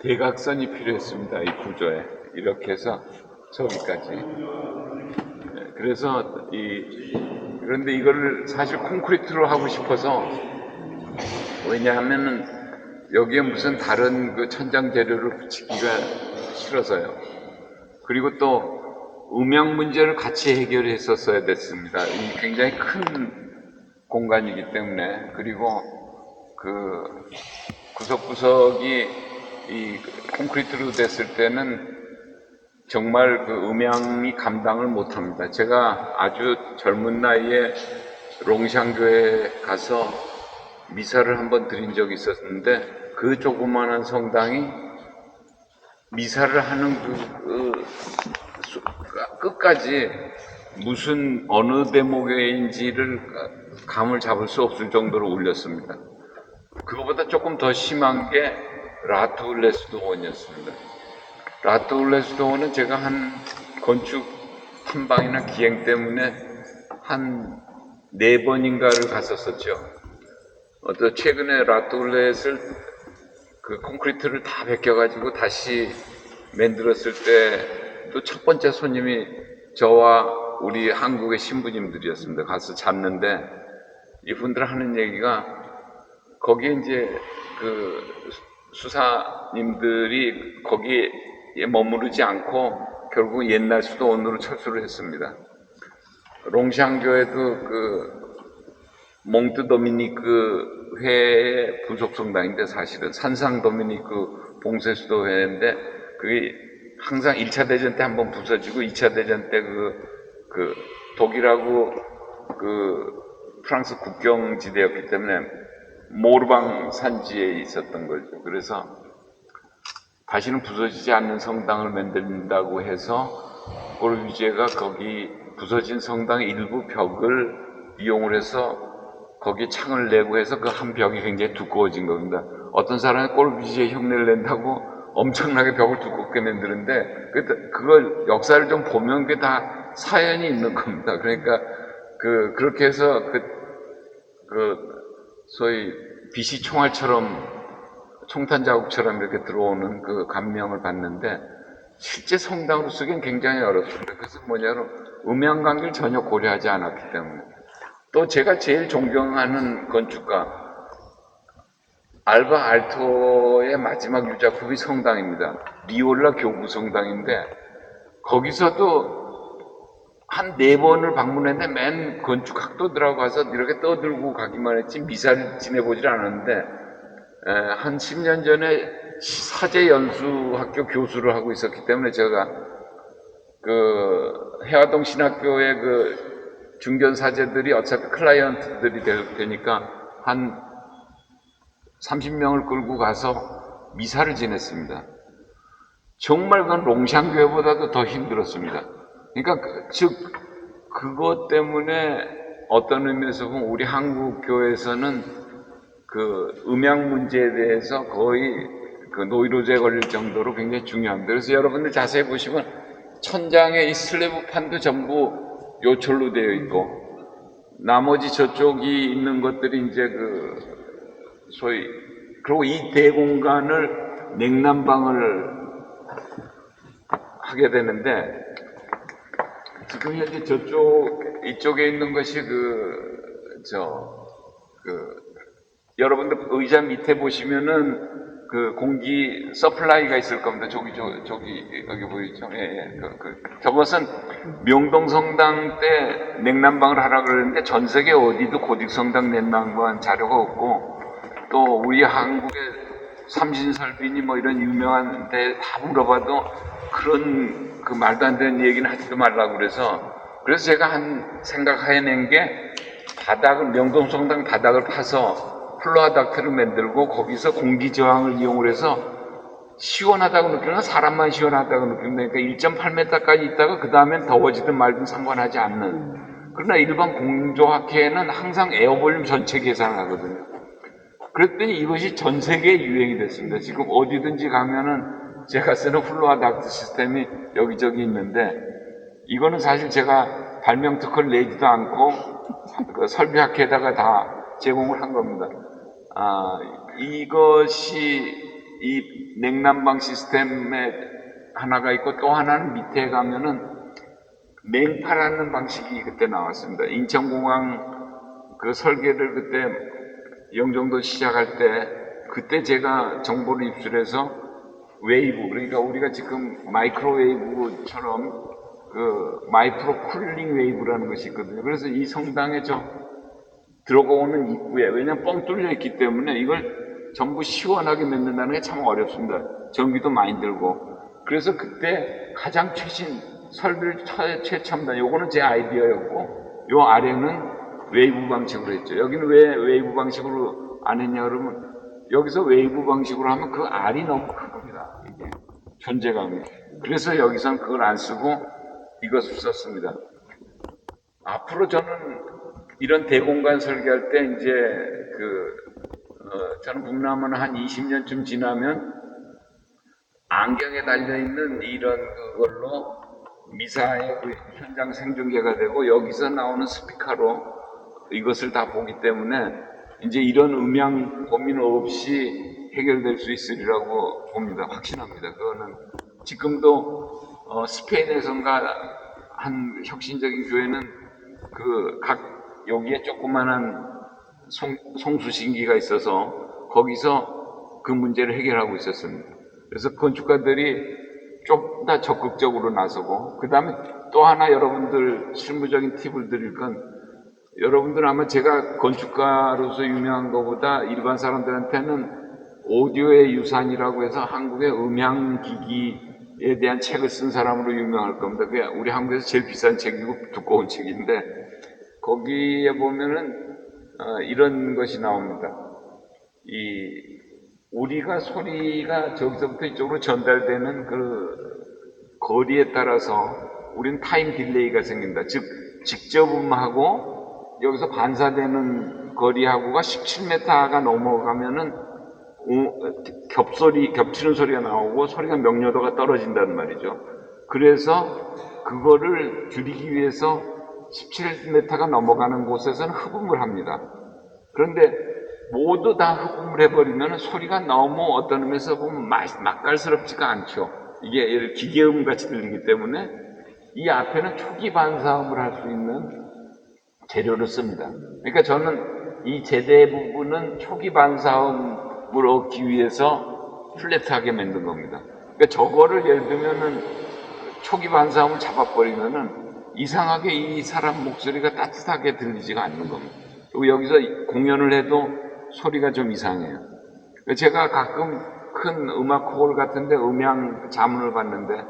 대각선이 필요했습니다. 이 구조에 이렇게 해서 저기까지. 그래서 그런데 이걸 사실 콘크리트로 하고 싶어서, 왜냐하면은 여기에 무슨 다른 그 천장 재료를 붙이기가 싫어서요. 그리고 또 음향 문제를 같이 해결했었어야 됐습니다. 이 굉장히 큰 공간이기 때문에. 그리고 그 구석구석이 이 콘크리트로 됐을 때는 정말 그 음향이 감당을 못합니다. 제가 아주 젊은 나이에 롱샹교에 가서 미사를 한번 드린 적이 있었는데, 그 조그마한 성당이 미사를 하는 끝까지 무슨 어느 대목인지를 감을 잡을 수 없을 정도로 울렸습니다. 그거보다 조금 더 심한 게 라트울레스도원이었습니다. 라트울레스도원은 제가 한 건축 탐방이나 기행 때문에 한 4번인가를 갔었었죠. 최근에 라트울렛을 그 콘크리트를 다 벗겨가지고 다시 만들었을 때 또 첫 번째 손님이 저와 우리 한국의 신부님들이었습니다. 가서 잤는데 이분들 하는 얘기가, 거기에 이제 그 수사님들이 거기에 머무르지 않고 결국 옛날 수도원으로 철수를 했습니다. 롱샹교에도 그 몽트 도미니크 회의 부속 성당인데, 사실은 산상 도미니크 봉쇄수도 회인데, 그게 항상 1차 대전 때 한번 부서지고 2차 대전 때 그 독일하고 그 프랑스 국경지대였기 때문에 모르방 산지에 있었던 거죠. 그래서 다시는 부서지지 않는 성당을 만든다고 해서 꼬르비제가 거기 부서진 성당의 일부 벽을 이용을 해서 거기에 창을 내고 해서 그 한 벽이 굉장히 두꺼워진 겁니다. 어떤 사람은 꼬르비제 흉내를 낸다고 엄청나게 벽을 두껍게 만드는데, 그걸 역사를 좀 보면 그게 다 사연이 있는 겁니다. 그러니까 그렇게 해서 소위 빛이 총알처럼, 총탄 자국처럼 이렇게 들어오는 그 감명을 받는데, 실제 성당으로 쓰기엔 굉장히 어렵습니다. 그래서 뭐냐면 음향 관계를 전혀 고려하지 않았기 때문에. 또 제가 제일 존경하는 건축가 알바 알토의 마지막 유작품이 성당입니다. 리올라 교구 성당인데, 거기서도 한 4번을 방문했는데 맨 건축학도들하고 가서 이렇게 떠들고 가기만 했지 미사를 지내보질 않았는데, 한 10년 전에 사제연수학교 교수를 하고 있었기 때문에 제가 그 해화동 신학교의 그 중견 사제들이 어차피 클라이언트들이 되니까 한 30명을 끌고 가서 미사를 지냈습니다. 정말 그건 롱샹교회보다도 더 힘들었습니다. 그러니까 그것 때문에 어떤 의미에서 보면 우리 한국 교회에서는 그 음향 문제에 대해서 거의 그 노이로제에 걸릴 정도로 굉장히 중요합니다. 그래서 여러분들 자세히 보시면 천장에 이 슬래브판도 전부 요철로 되어 있고, 나머지 저쪽이 있는 것들이 이제 소위, 그리고 이 대공간을 냉난방을 하게 되는데, 지금 현재 이쪽에 있는 것이 여러분들 의자 밑에 보시면은 그 공기 서플라이가 있을 겁니다. 여기 보이죠? 예. 저것은 명동성당 때 냉난방을 하라 그러는데 전 세계 어디도 고딕성당 냉난방 자료가 없고, 또 우리 한국의 삼신설빈이 뭐 이런 유명한 데 다 물어봐도 그런 그 말도 안 되는 얘기는 하지도 말라고 그래서 제가 생각해낸 게, 명동성당 바닥을 파서 플로아 닥트를 만들고 거기서 공기 저항을 이용을 해서 시원하다고 느끼는 건 사람만 시원하다고 느끼는, 그러니까 1.8m까지 있다가 그 다음엔 더워지든 말든 상관하지 않는. 그러나 일반 공조학회는 항상 에어볼륨 전체 계산을 하거든요. 그랬더니 이것이 전 세계에 유행이 됐습니다. 지금 어디든지 가면은 제가 쓰는 플로아 닥트 시스템이 여기저기 있는데, 이거는 사실 제가 발명 특허를 내지도 않고 설비학회에다가 다 제공을 한 겁니다. 이것이 이 냉난방 시스템에 하나가 있고, 또 하나는 밑에 가면은 맹파라는 방식이 그때 나왔습니다. 인천공항 그 설계를 그때 영종도 시작할 때 그때 제가 정보를 입수해서 웨이브, 그러니까 우리가 지금 마이크로웨이브처럼 그 마이크로 쿨링 웨이브라는 것이 있거든요. 그래서 이 성당에 들어오는 입구에, 왜냐면 뻥 뚫려 있기 때문에 이걸 전부 시원하게 만든다는 게 참 어렵습니다. 전기도 많이 들고. 그래서 그때 가장 최신 설비를 최첨단, 요거는 제 아이디어였고, 요 아래는 웨이브 방식으로 했죠. 여기는 왜 웨이브 방식으로 안 했냐 그러면, 여기서 웨이브 방식으로 하면 그 알이 너무 큰 겁니다. 이게 존재감이. 그래서 여기선 그걸 안 쓰고 이것을 썼습니다. 앞으로 저는 이런 대공간 설계할 때 이제 저는 북남은 한 20년쯤 지나면 안경에 달려있는 이런 그걸로 미사의 그 현장 생중계가 되고 여기서 나오는 스피커로 이것을 다 보기 때문에 이제 이런 음향 고민 없이 해결될 수 있으리라고 봅니다. 확신합니다. 그거는 지금도 스페인에선가 한 혁신적인 교회는 그 각 여기에 조그만한 송수신기가 있어서 거기서 그 문제를 해결하고 있었습니다. 그래서 건축가들이 좀 더 적극적으로 나서고, 그 다음에 또 하나 여러분들 실무적인 팁을 드릴 건, 여러분들 아마 제가 건축가로서 유명한 것보다 일반 사람들한테는 오디오의 유산이라고 해서 한국의 음향기기에 대한 책을 쓴 사람으로 유명할 겁니다. 그게 우리 한국에서 제일 비싼 책이고 두꺼운 책인데, 거기에 보면은 이런 것이 나옵니다. 우리가 소리가 저기서부터 이쪽으로 전달되는 그 거리에 따라서 우리는 타임 딜레이가 생긴다. 즉 직접음하고 여기서 반사되는 거리하고가 17m가 넘어가면은 겹치는 소리가 나오고 소리가 명료도가 떨어진다는 말이죠. 그래서 그거를 줄이기 위해서 17m가 넘어가는 곳에서는 흡음을 합니다. 그런데 모두 다 흡음을 해버리면 소리가 너무 어떤 의미에서 보면 맛깔스럽지가 않죠. 이게 기계음 같이 들리기 때문에 이 앞에는 초기 반사음을 할 수 있는 재료를 씁니다. 그러니까 저는 이 제대 부분은 초기 반사음을 얻기 위해서 플랫하게 만든 겁니다. 그러니까 저거를 예를 들면은 초기 반사음을 잡아버리면은 이상하게 이 사람 목소리가 따뜻하게 들리지가 않는 겁니다. 그리고 여기서 공연을 해도 소리가 좀 이상해요. 제가 가끔 큰 음악홀 같은데 음향 자문을 받는데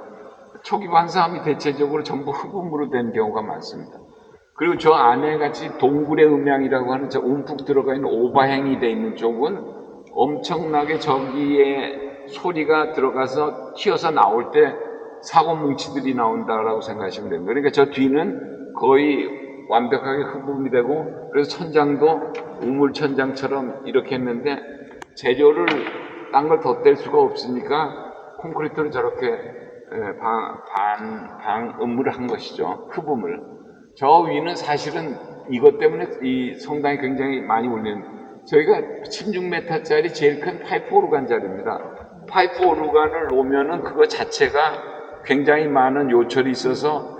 초기 반사음이 대체적으로 전부 흡음으로 된 경우가 많습니다. 그리고 저 안에 같이 동굴의 음향이라고 하는 저 움푹 들어가 있는 오바행이 돼 있는 쪽은 엄청나게 저기에 소리가 들어가서 튀어서 나올 때 사고 뭉치들이 나온다라고 생각하시면 됩니다. 그러니까 저 뒤는 거의 완벽하게 흡음이 되고, 그래서 천장도 우물 천장처럼 이렇게 했는데 재료를 딴 걸 덧댈 수가 없으니까 콘크리트를 저렇게 방음을 한 것이죠. 흡음을. 저 위는 사실은 이것 때문에 이 성당이 굉장히 많이 울리는, 저희가 16m짜리 제일 큰 파이프 오르간 자리입니다. 파이프 오르간을 놓으면은 그거 자체가 굉장히 많은 요철이 있어서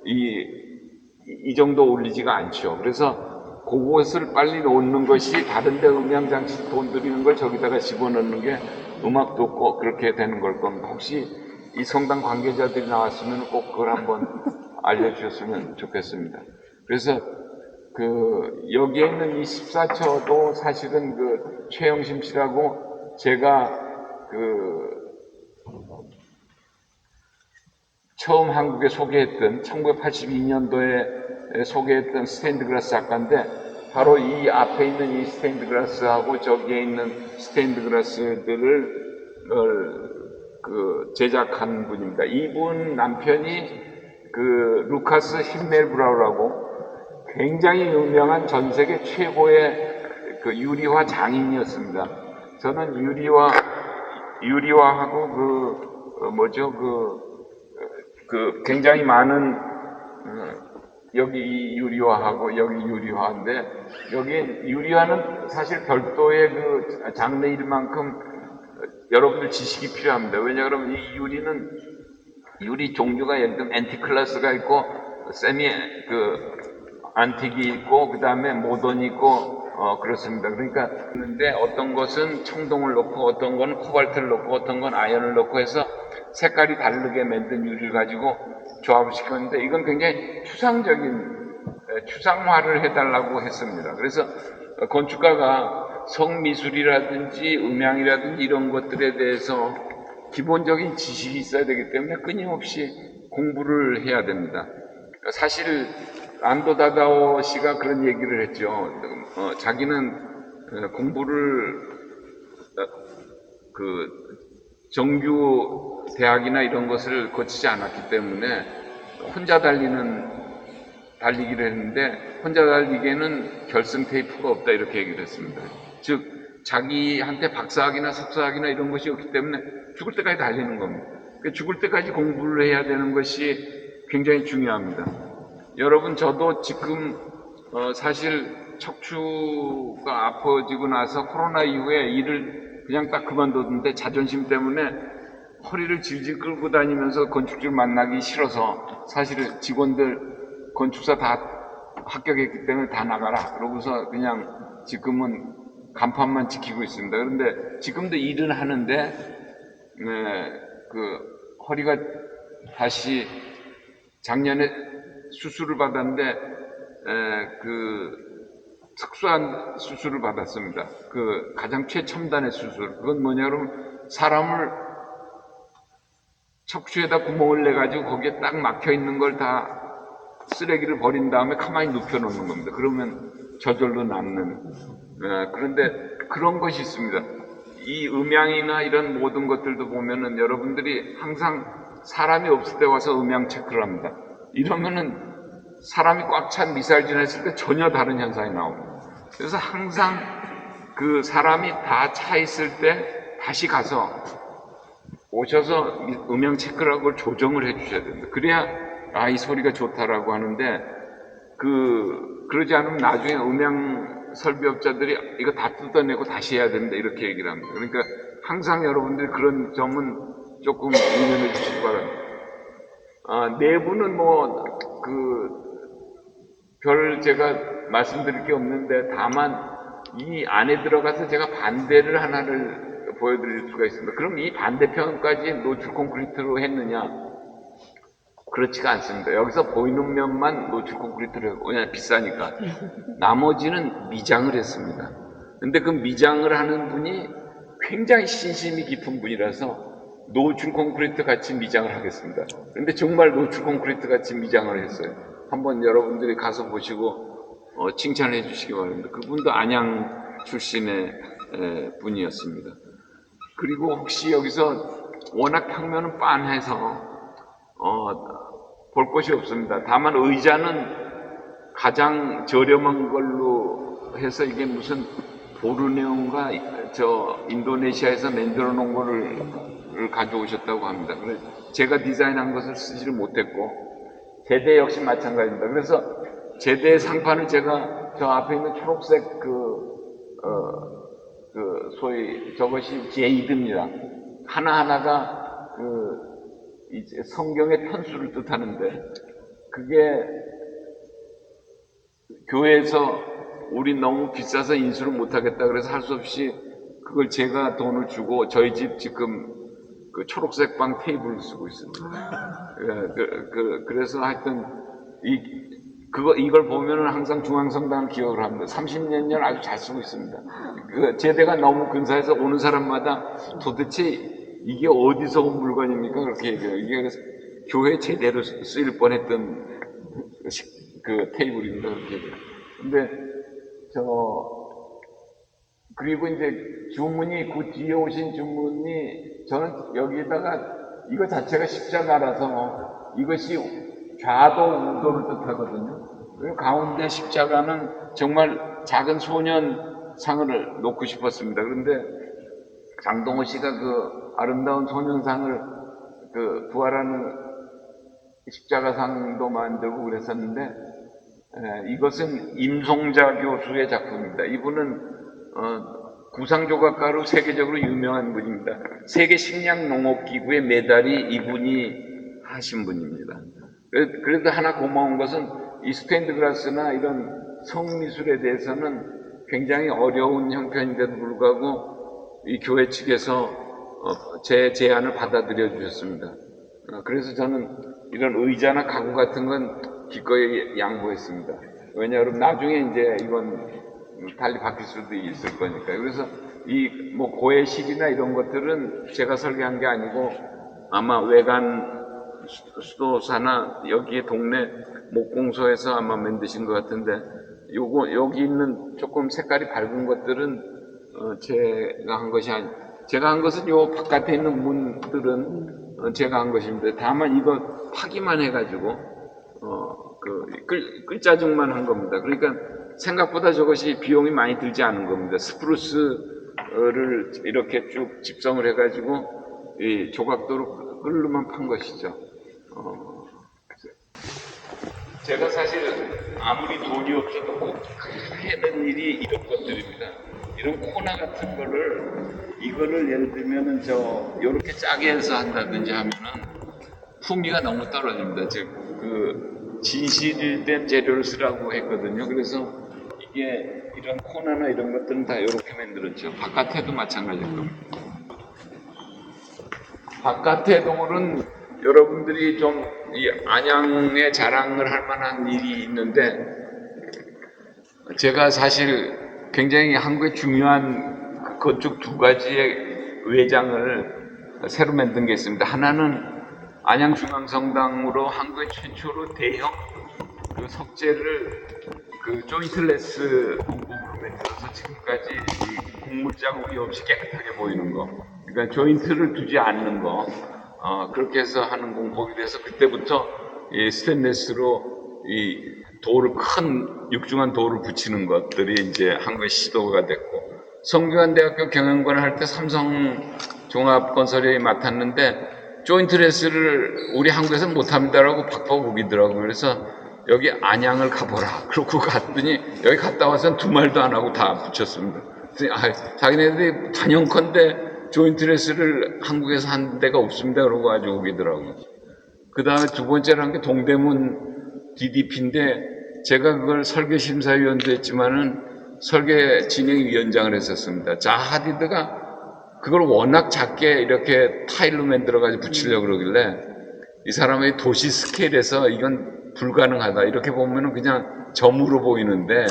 이 정도 올리지가 않죠. 그래서 그것을 빨리 놓는 것이, 다른데 음향장치 돈 들이는 걸 저기다가 집어넣는 게 음악도 없고 그렇게 되는 걸 겁니다. 혹시 이 성당 관계자들이 나왔으면 꼭 그걸 한번 알려주셨으면 좋겠습니다. 그래서 여기에 있는 이 14처도 사실은 최영심 씨라고 제가 처음 한국에 소개했던 1982년도에 소개했던 스테인드 글라스 작가인데, 바로 이 앞에 있는 이 스테인드 글라스하고 저기에 있는 스테인드 글라스들을 제작한 분입니다. 이분 남편이 루카스 힌멜브라우라고 굉장히 유명한 전 세계 최고의 유리화 장인이었습니다. 저는 유리화하고 굉장히 많은 여기 이 유리화하고 여기 유리화인데, 여기 유리화는 사실 별도의 장르일 만큼 여러분들 지식이 필요합니다. 왜냐 그러면 이 유리 종류가 예를 들면 앤티클라스가 있고 세미 안틱이 있고 그다음에 모던이 있고 그렇습니다. 그러니까 근데 어떤 것은 청동을 넣고 어떤 건 코발트를 넣고 어떤 건 아연을 넣고 해서 색깔이 다르게 만든 유리를 가지고 조합을 시켰는데 이건 굉장히 추상화를 해달라고 했습니다. 그래서 건축가가 성미술이라든지 음향이라든지 이런 것들에 대해서 기본적인 지식이 있어야 되기 때문에 끊임없이 공부를 해야 됩니다. 사실 안도 다다오 씨가 그런 얘기를 했죠. 자기는 공부를 정규 대학이나 이런 것을 거치지 않았기 때문에 혼자 달리기를 했는데 혼자 달리기에는 결승 테이프가 없다 이렇게 얘기를 했습니다. 즉 자기한테 박사학위나 석사학위나 이런 것이 없기 때문에 죽을 때까지 달리는 겁니다. 그러니까 죽을 때까지 공부를 해야 되는 것이 굉장히 중요합니다. 여러분 저도 지금 사실 척추가 아파지고 나서 코로나 이후에 일을 그냥 딱 그만뒀는데 자존심 때문에 허리를 질질 끌고 다니면서 건축주를 만나기 싫어서 사실 직원들 건축사 다 합격했기 때문에 다 나가라 그러고서 그냥 지금은 간판만 지키고 있습니다. 그런데 지금도 일은 하는데 허리가 다시 작년에 수술을 받았는데 특수한 수술을 받았습니다. 가장 최첨단의 수술. 그건 뭐냐면 사람을 척추에다 구멍을 내 가지고 거기에 딱 막혀 있는 걸 다 쓰레기를 버린 다음에 가만히 눕혀 놓는 겁니다. 그러면 저절로 낫는. 그런데 그런 것이 있습니다. 이 음향이나 이런 모든 것들도 보면은 여러분들이 항상 사람이 없을 때 와서 음향 체크를 합니다. 이러면은 사람이 꽉 찬 미사일 지났을 때 전혀 다른 현상이 나옵니다. 그래서 항상 사람이 다 차 있을 때 다시 가서 오셔서 음향 체크를 하고 조정을 해 주셔야 됩니다. 그래야 이 소리가 좋다라고 하는데 그러지 않으면 나중에 음향 설비업자들이 이거 다 뜯어내고 다시 해야 된다 이렇게 얘기를 합니다. 그러니까 항상 여러분들이 그런 점은 조금 유념해 주시기 바랍니다. 내부는 별 제가 말씀드릴 게 없는데 다만 이 안에 들어가서 제가 반대를 하나를 보여드릴 수가 있습니다. 그럼 이 반대편까지 노출 콘크리트로 했느냐? 그렇지가 않습니다. 여기서 보이는 면만 노출 콘크리트로 했고 왜냐하면 비싸니까 나머지는 미장을 했습니다. 근데 그 미장을 하는 분이 굉장히 신심이 깊은 분이라서 노출 콘크리트 같이 미장을 하겠습니다. 근데 정말 노출 콘크리트 같이 미장을 했어요. 한번 여러분들이 가서 보시고 칭찬해 주시기 바랍니다. 그분도 안양 출신의 분이었습니다. 그리고 혹시 여기서 워낙 평면은 빤해서 볼 곳이 없습니다. 다만 의자는 가장 저렴한 걸로 해서 이게 무슨 보르네오인가 인도네시아에서 만들어 놓은 거를 가져오셨다고 합니다. 그래서 제가 디자인한 것을 쓰지를 못했고 제대 역시 마찬가지입니다. 그래서 제대 상판을 제가 저 앞에 있는 초록색 소위 저것이 제이드입니다. 하나하나가 이제 성경의 편수를 뜻하는데 그게 교회에서 우리 너무 비싸서 인수를 못하겠다 그래서 할 수 없이 그걸 제가 돈을 주고 저희 집 지금 초록색 방 테이블을 쓰고 있습니다. 그래서 하여튼 이걸 보면은 항상 중앙성당을 기억을 합니다. 30년 전 아주 잘 쓰고 있습니다. 제대가 너무 근사해서 오는 사람마다 도대체 이게 어디서 온 물건입니까? 그렇게 얘기해요. 이게 그래서 교회 제대로 쓰일 뻔했던 테이블입니다. 그렇게 얘기해요. 근데 그리고 이제 주문이 그 뒤에 오신 주문이 저는 여기에다가 이거 자체가 십자가라서 이것이 좌도 우도를 뜻하거든요. 그리고 가운데 십자가는 정말 작은 소년상을 놓고 싶었습니다. 그런데 장동호 씨가 아름다운 소년상을 부활하는 십자가상도 만들고 그랬었는데 이것은 임송자 교수의 작품입니다. 이분은 구상조각가로 세계적으로 유명한 분입니다. 세계 식량농업기구의 메달이 이분이 하신 분입니다. 그래도 하나 고마운 것은 이 스테인드 글라스나 이런 성미술에 대해서는 굉장히 어려운 형편인데도 불구하고 이 교회 측에서 제 제안을 받아들여 주셨습니다. 그래서 저는 이런 의자나 가구 같은 건 기꺼이 양보했습니다. 왜냐하면 나중에 이제 이건 달리 바뀔 수도 있을 거니까요. 그래서 이 뭐 고해실이나 이런 것들은 제가 설계한 게 아니고 아마 외관 수도사나 여기에 동네 목공소에서 아마 만드신 것 같은데 요거 여기 있는 조금 색깔이 밝은 것들은 제가 한 것이 아니 제가 한 것은 요 바깥에 있는 문들은 제가 한 것입니다. 다만 이거 파기만 해가지고 끌자중만 한 겁니다. 그러니까 생각보다 저것이 비용이 많이 들지 않은 겁니다. 스프루스를 이렇게 쭉 집성을 해가지고 이 조각도로 끌로만 판 것이죠. 제가 사실 아무리 돈이 없어도 꼭 해는 일이 이런 것들입니다. 이런 코나 같은 이거를 예를 들면은 요렇게 짜게 해서 한다든지 하면은 풍미가 너무 떨어집니다. 즉, 진실된 재료를 쓰라고 했거든요. 그래서 이게 이런 코나나 이런 것들은 다 이렇게 만들었죠. 바깥에도 마찬가지일 겁니다. 바깥의 동물은 여러분들이 좀 이 안양에 자랑을 할 만한 일이 있는데 제가 사실 굉장히 한국의 중요한 건축 두 가지의 외장을 새로 만든 게 있습니다. 하나는 안양중앙성당으로 한국의 최초로 대형 석재를 조인트레스 공법으로 만들어서 지금까지 이 곡물 자국이 없이 깨끗하게 보이는 거. 그러니까 조인트를 두지 않는 거. 그렇게 해서 하는 공법이 돼서 그때부터 이 스테인리스로 이 큰 육중한 돌을 붙이는 것들이 이제 한국의 시도가 됐고, 성균관대학교 경영관을 할 때 삼성종합건설이 맡았는데 조인트레스를 우리 한국에서 못합니다라고 박박 우기더라고요. 그래서 여기 안양을 가보라. 그러고 갔더니 여기 갔다 와서는 두 말도 안 하고 다 붙였습니다. 자기네들이 단연컨대 조인트레스를 한국에서 한 데가 없습니다. 그러고 아주 우기더라고요. 그 다음에 두 번째로 한 게 동대문 DDP인데 제가 그걸 설계심사위원도 했지만은 설계 진행위원장을 했었습니다. 자하디드가 그걸 워낙 작게 이렇게 타일로 만들어가지고 붙이려고 그러길래 이 사람의 도시 스케일에서 이건 불가능하다. 이렇게 보면은 그냥 점으로 보이는데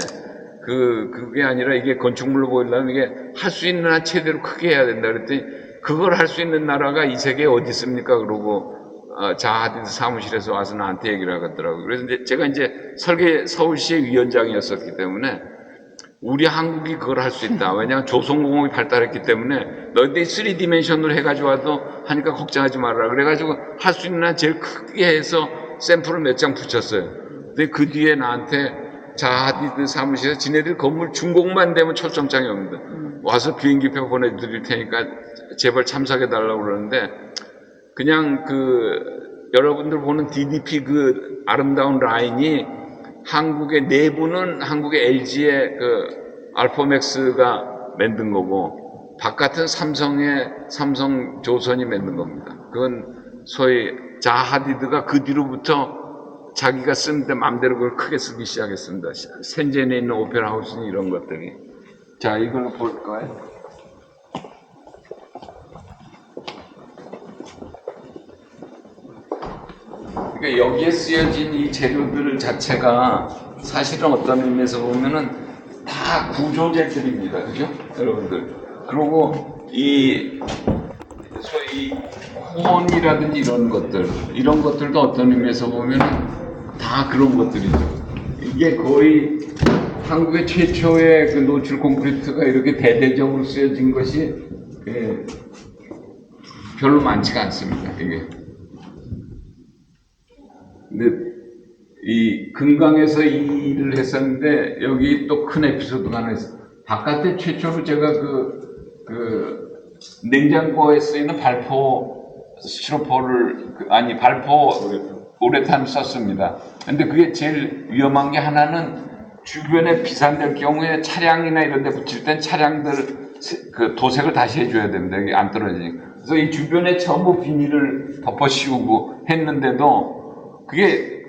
그게 아니라 이게 건축물로 보이려면 이게 할 수 있는 한 최대로 크게 해야 된다. 그랬더니 그걸 할 수 있는 나라가 이 세계에 어디 있습니까? 그러고 자하디드 사무실에서 와서 나한테 얘기를 하더라고요. 그래서 제가 이제 설계 서울시의 위원장이었었기 때문에 우리 한국이 그걸 할 수 있다. 왜냐하면 조선공업이 발달했기 때문에 너희들이 3디멘션으로 해가지고 와도 하니까 걱정하지 말아라. 그래가지고 할 수 있는 한 제일 크게 해서 샘플을 몇 장 붙였어요. 근데 그 뒤에 나한테 자하디드 사무실에서 지네들 건물 준공만 되면 초점장이 옵니다. 와서 비행기표 보내드릴 테니까 제발 참석해달라고 그러는데 그냥 여러분들 보는 DDP 아름다운 라인이 한국의 내부는 한국의 LG의 알포맥스가 만든 거고 바깥은 삼성조선이 만든 겁니다. 그건 소위 자하디드가 그 뒤로부터 자기가 쓰는데 마음대로 그걸 크게 쓰기 시작했습니다. 센젠에 있는 오페라 하우스는 이런 것들이. 자, 이걸 볼까요? 그러니까 여기에 쓰여진 이 재료들 자체가 사실은 어떤 의미에서 보면은 다 구조재들입니다. 그죠? 여러분들. 그리고 소위 혼이라든지 이런 것들도 어떤 의미에서 보면은 다 그런 것들이죠. 이게 거의 한국의 최초의 노출 콘크리트가 이렇게 대대적으로 쓰여진 것이 별로 많지가 않습니다. 이게. 근데 이 금강에서 이 일을 했었는데 여기 또 큰 에피소드가 하나 있어요. 바깥에 최초로 제가 냉장고에 쓰이는 발포 스티로폼을 발포 우레탄을 썼습니다. 근데 그게 제일 위험한 게 하나는 주변에 비산될 경우에 차량이나 이런 데 붙일 땐 차량들 도색을 다시 해줘야 됩니다. 이게 안 떨어지니까. 그래서 이 주변에 전부 비닐을 덮어 씌우고 했는데도 그게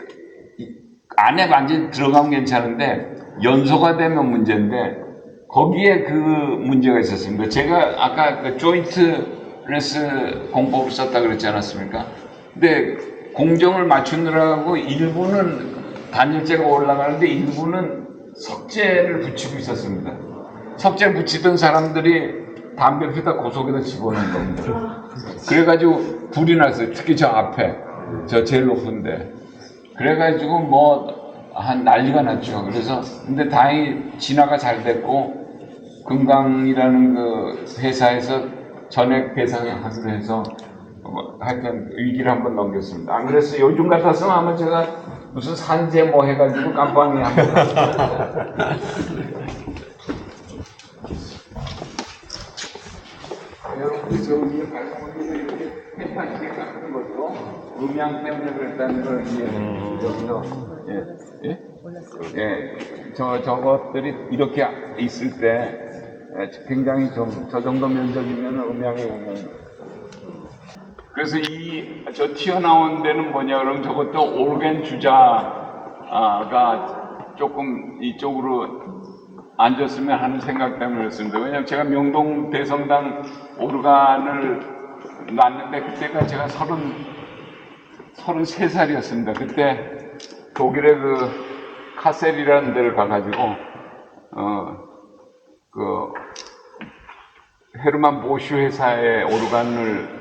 안에 완전히 들어가면 괜찮은데 연소가 되면 문제인데 거기에 그 문제가 있었습니다. 제가 아까 그 조인트레스 공법을 썼다 그랬지 않았습니까? 근데 공정을 맞추느라고 일부는 단열재가 올라가는데 일부는 석재를 붙이고 있었습니다. 석재를 붙이던 사람들이 담배 피우다 고속에다 집어넣은 겁니다. 그래가지고 불이 났어요. 특히 저 앞에, 저 제일 높은데. 그래가지고 뭐 한 난리가 났죠. 그래서 근데 다행히 진화가 잘 됐고 금강이라는 그 회사에서 전액 배상하기로 해서 하여튼 위기를 한번 넘겼습니다. 안 그랬어요. 요즘 같았으면 아마 제가 무슨 산재 뭐 해가지고 깜빵에 한번 여러분들 저 위에 발광물에서 이렇게 펜타시게 깎는 것도 음양 때문에 그랬다는 걸 여기서 저것들이 이렇게 있을 때 굉장히 저 정도 면적이면 음양이 오면 그래서 저 튀어나온 데는 뭐냐 그러면 저것도 오르간 주자가 조금 이쪽으로 앉았으면 하는 생각 때문에 그렇습니다. 왜냐하면 제가 명동 대성당 오르간을 놨는데 그때가 제가 33살이었습니다. 그때 독일의 그 카셀이라는 데를 가가지고 그 헤르만 보슈 회사의 오르간을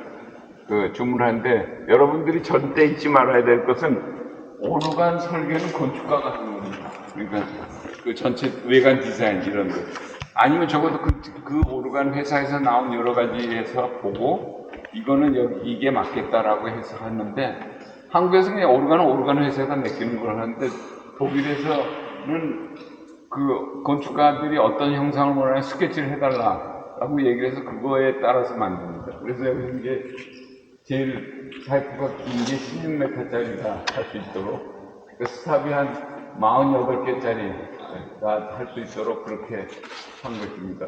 주문하는데 여러분들이 절대 잊지 말아야 될 것은 오르간 설계는 건축가가 하는 겁니다. 그러니까 그 전체 외관 디자인 이런 거 아니면 적어도 그 오르간 회사에서 나온 여러 가지에서 보고 이거는 이게 맞겠다라고 해서 하는데 한국에서 그냥 오르간은 오르간 회사가 맡기는 걸 하는데 독일에서는 그 건축가들이 어떤 형상을 원하는 스케치를 해달라라고 얘기를 해서 그거에 따라서 만듭니다. 그래서 여기 이게 제일 파이프가 긴 게 16m짜리가 할 수 있도록 그 스탑이 한 48개짜리가 할 수 있도록 그렇게 한 것입니다.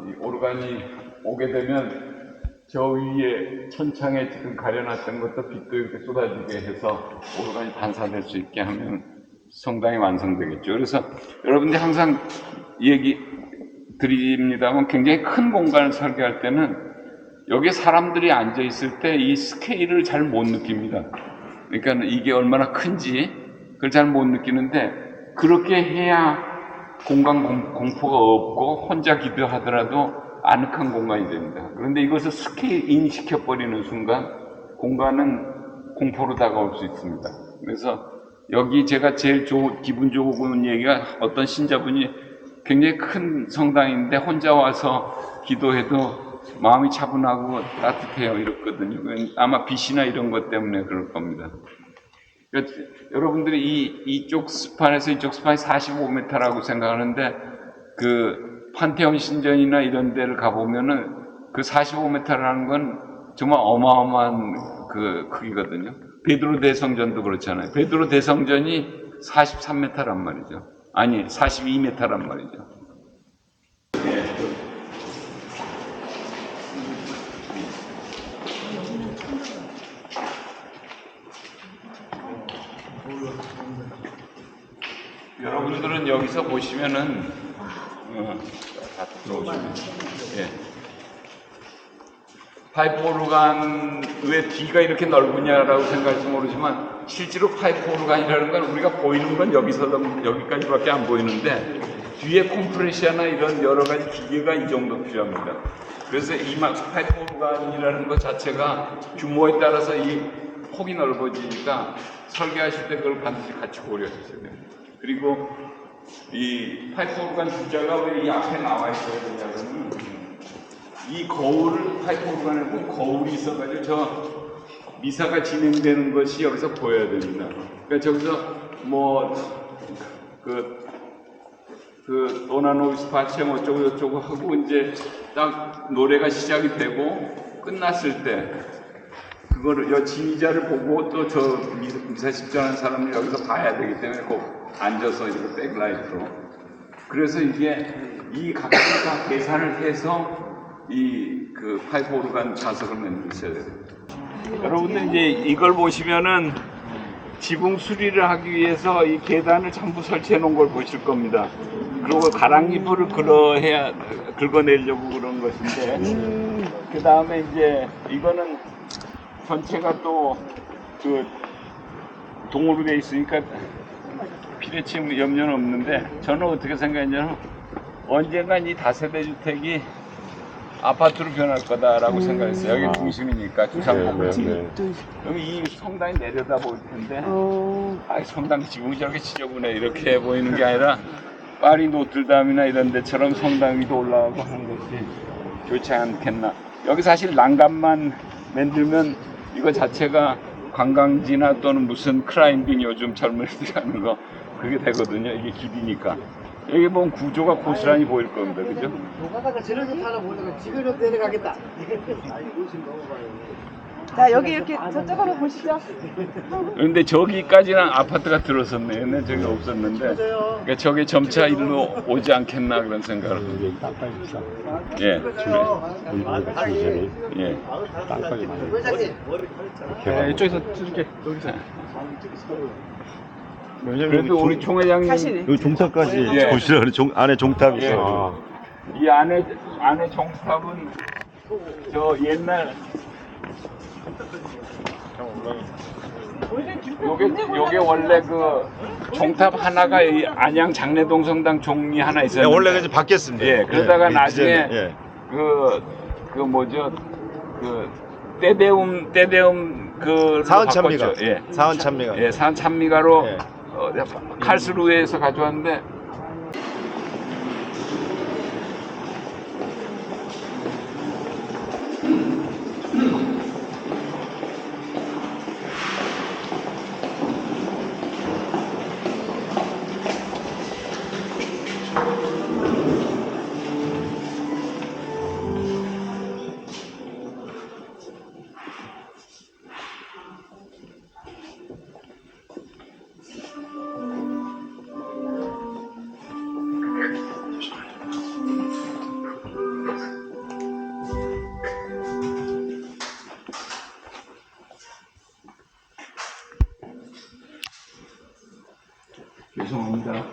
이 오르간이 오게 되면 저 위에 천창에 지금 가려놨던 것도 빛도 이렇게 쏟아지게 해서 오르간이 반사될 수 있게 하면 성당이 완성되겠죠. 그래서 여러분들이 항상 얘기 드립니다만 굉장히 큰 공간을 설계할 때는 여기에 사람들이 앉아 있을 때 이 스케일을 잘 못 느낍니다. 그러니까 이게 얼마나 큰지 그걸 잘 못 느끼는데 그렇게 해야 공간 공포가 없고 혼자 기도하더라도 아늑한 공간이 됩니다. 그런데 이것을 스케일인 시켜버리는 순간 공간은 공포로 다가올 수 있습니다. 그래서 여기 제가 제일 기분 좋은 얘기가 어떤 신자분이 굉장히 큰 성당인데 혼자 와서 기도해도 마음이 차분하고 따뜻해요 이렇거든요. 아마 빛이나 이런 것 때문에 그럴 겁니다. 그러니까 여러분들이 이쪽 스판에서 이쪽 스판이 45m라고 생각하는데 그 판테온 신전이나 이런 데를 가보면은 그 45m라는 건 정말 어마어마한 그 크기거든요. 베드로 대성전도 그렇잖아요. 베드로 대성전이 43m란 말이죠. 아니 42m란 말이죠. 여러분들은 여기서 보시면은 다 들어오시면 파이프 오르간 왜 뒤가 이렇게 넓으냐라고 생각할지 모르지만 실제로 파이프 오르간이라는 건 우리가 보이는 건 여기까지밖에 안 보이는데 뒤에 컴프레셔나 이런 여러 가지 기계가 이 정도 필요합니다. 그래서 이 파이프 오르간이라는 것 자체가 규모에 따라서 이 폭이 넓어지니까 설계하실 때 그걸 반드시 같이 고려하셔야 됩니다. 그리고 이 파이프 오르간 주자가 왜 이 앞에 나와 있어야 되냐면 이 거울을 파이프 오르간에 거울이 있어가지고 저 미사가 진행되는 것이 여기서 보여야 됩니다. 그러니까 저기서 뭐 도나노비스 파체모 어쩌고 저쩌고 하고 이제 딱 노래가 시작이 되고 끝났을 때 그거를 지휘자를 보고 또 저 미사 집전하는 사람을 여기서 봐야 되기 때문에 꼭 앉아서 이렇게 백라이트로 그래서 이게 이 각도를 다 계산을 해서 그 파이프 오르간 좌석을 만드셔야 돼요. 여러분들 이제 이걸 보시면은 지붕 수리를 하기 위해서 이 계단을 전부 설치해 놓은 걸 보실 겁니다. 그리고 가랑이불을 긁어내려고 그런 것인데, 그 다음에 이제 이거는 전체가 또 그 동으로 돼 있으니까 피뢰침 염려는 없는데, 저는 어떻게 생각했냐면 언젠간 이 다세대 주택이 아파트로 변할 거다라고 생각했어요. 여기 중심이니까 주상복합. 그럼 이 성당이 내려다 보일 텐데, 아, 성당 지붕이 저렇게 지저분해 이렇게 보이는 게 아니라 파리 노틀담이나 이런 데처럼 성당 위도 올라가고 하는 것이 좋지 않겠나. 여기 사실 난간만 만들면 이거 자체가 관광지나 또는 무슨 클라이밍 요즘 젊은이들이 하는 거 그게 되거든요. 이게 길이니까. 여기 보면 구조가 고스란히 보일 겁니다. 그죠? 노가다가 저런 집 하나 보니까 집으로 내려가겠다. 자, 여기 이렇게 저쪽으로 보시죠. 그런데 저기까지는 아파트가 들어섰네. 옛날 저기 없었는데. 그러니까 저게 점차 일로 오지 않겠나 그런 생각을 합니다. 예. 예. 회장님. 이쪽에서 찍을게. 여기서. 그래도 우리 총회장님 사실 여기 종탑까지 예. 보시라고 안에 종탑이 예. 있어. 이 안에 종탑은 저 옛날 요게 원래 그 종탑 하나가 이 안양 장례동 성당 종이 하나 네, 있었는데 원래 이제 바뀌었습니다. 예, 그러다가 예, 나중에 예. 그 뭐죠 그 때대움 그 사은찬미가. 예. 사은찬미가. 예, 사은찬미가로 예. 칼스루에서 가져왔는데 죄송합니다.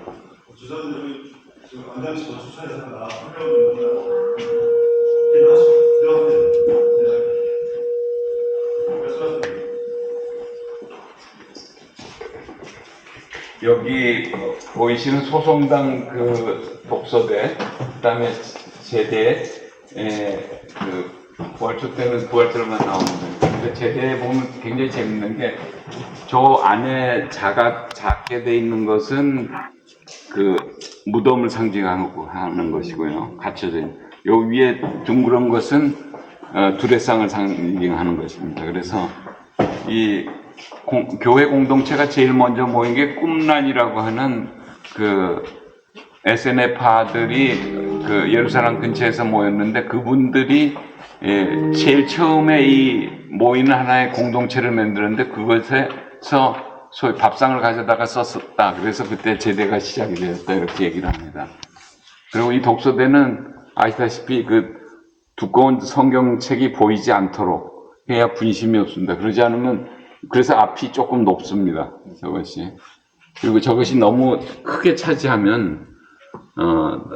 여기 보이시는 소송당 그 독서대, 그다음에 제대, 그 부활초 때는 부활절만 나오는데, 근데 제대에 보면 굉장히 재밌는 게 저 안에 작게 돼 있는 것은 그 무덤을 상징하고 하는 것이고요. 갇혀져 있는. 요 위에 둥그런 것은 두레상을 상징하는 것입니다. 그래서 이 교회 공동체가 제일 먼저 모인 게 꿈란이라고 하는 그 SNF파들이 그 예루살렘 근처에서 모였는데 그분들이 제일 처음에 이 모이는 하나의 공동체를 만들었는데 그것에서 소위 밥상을 가져다가 썼었다. 그래서 그때 제대가 시작이 되었다. 이렇게 얘기를 합니다. 그리고 이 독서대는 아시다시피 그 두꺼운 성경책이 보이지 않도록 해야 분심이 없습니다. 그러지 않으면 그래서 앞이 조금 높습니다. 저것이. 그리고 저것이 너무 크게 차지하면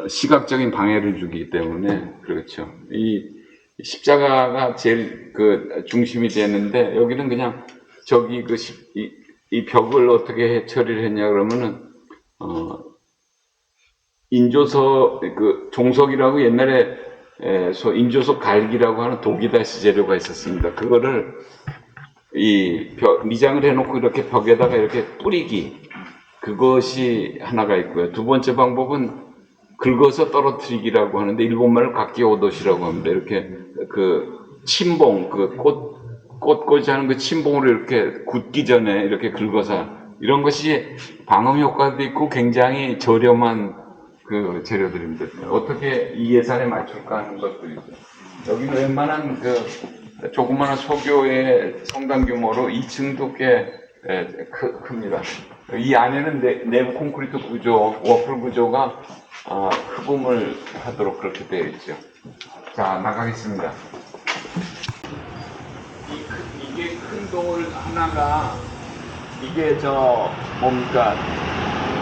시각적인 방해를 주기 때문에 그렇죠. 이 십자가가 제일 그 중심이 되는데 여기는 그냥 저기 그 이 벽을 어떻게 처리를 했냐 그러면은 인조석 그 종석이라고 옛날에 인조석 갈기라고 하는 독이다시 재료가 있었습니다. 그거를 이 미장을 해놓고 이렇게 벽에다가 이렇게 뿌리기, 그것이 하나가 있고요. 두 번째 방법은 긁어서 떨어뜨리기라고 하는데 일본말로 각기오도시라고 합니다. 이렇게 그 침봉, 그 꽃꽂이 하는 그 침봉으로 이렇게 굳기 전에 이렇게 긁어서, 이런 것이 방음 효과도 있고 굉장히 저렴한 그 재료들입니다. 어떻게 이 예산에 맞출까 하는 것들이죠. 여기는 웬만한 그 조그마한 소교의 성당 규모로 2층도 꽤 큽니다. 이 안에는 내부 콘크리트 구조, 워플 구조가 흡음을 하도록 그렇게 되어 있죠. 자, 나가겠습니다. 이게 큰 돌 하나가 이게 뭡니까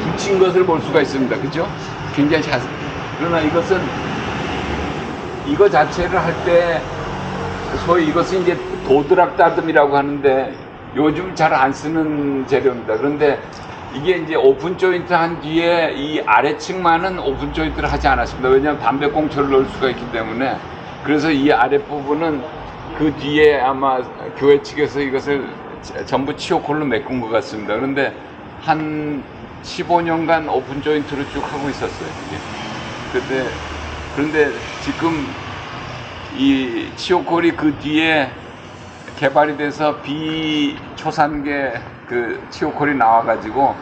붙인 것을 볼 수가 있습니다. 그죠? 굉장히 자세. 그러나 이것은 이거 자체를 할 때 소위 이것은 이제 도드락 다듬이라고 하는데 요즘 잘 안 쓰는 재료입니다. 그런데 이게 이제 오픈 조인트 한 뒤에 이 아래층만은 오픈 조인트를 하지 않았습니다. 왜냐하면 담배꽁초를 넣을 수가 있기 때문에. 그래서 이 아랫부분은 그 뒤에 아마 교회 측에서 이것을 전부 치오콜로 메꾼 것 같습니다. 그런데 한 15년간 오픈 조인트로 쭉 하고 있었어요. 이게. 그런데 지금 이 치오콜이 그 뒤에 개발이 돼서 비초산계 그 치오콜이 나와가지고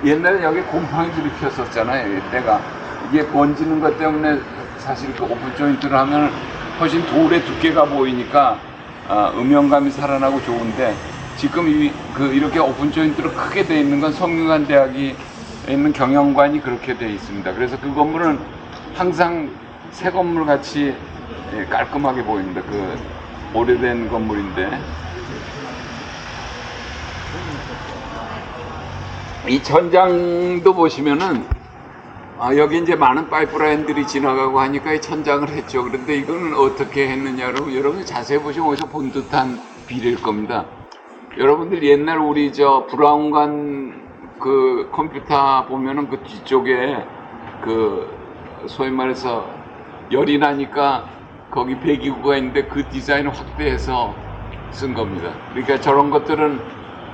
옛날에 여기 곰팡이들이 피었었잖아요. 때가 이게 번지는 것 때문에 사실 그 오픈 조인트를 하면 훨씬 돌의 두께가 보이니까 음영감이 살아나고 좋은데 지금 이렇게 오픈 조인트로 크게 돼 있는 건 성균관 대학이 있는 경영관이 그렇게 돼 있습니다. 그래서 그 건물은 항상 새 건물 같이 깔끔하게 보입니다. 그 오래된 건물인데 이 천장도 보시면은 여기 이제 많은 파이프라인들이 지나가고 하니까 이 천장을 했죠. 그런데 이거는 어떻게 했느냐로 여러분 자세히 보시면 어디서 본 듯한 비례일 겁니다. 여러분들 옛날 우리 브라운관 그 컴퓨터 보면은 그 뒤쪽에 그 소위 말해서 열이 나니까 거기 배기구가 있는데 그 디자인을 확대해서 쓴 겁니다. 그러니까 저런 것들은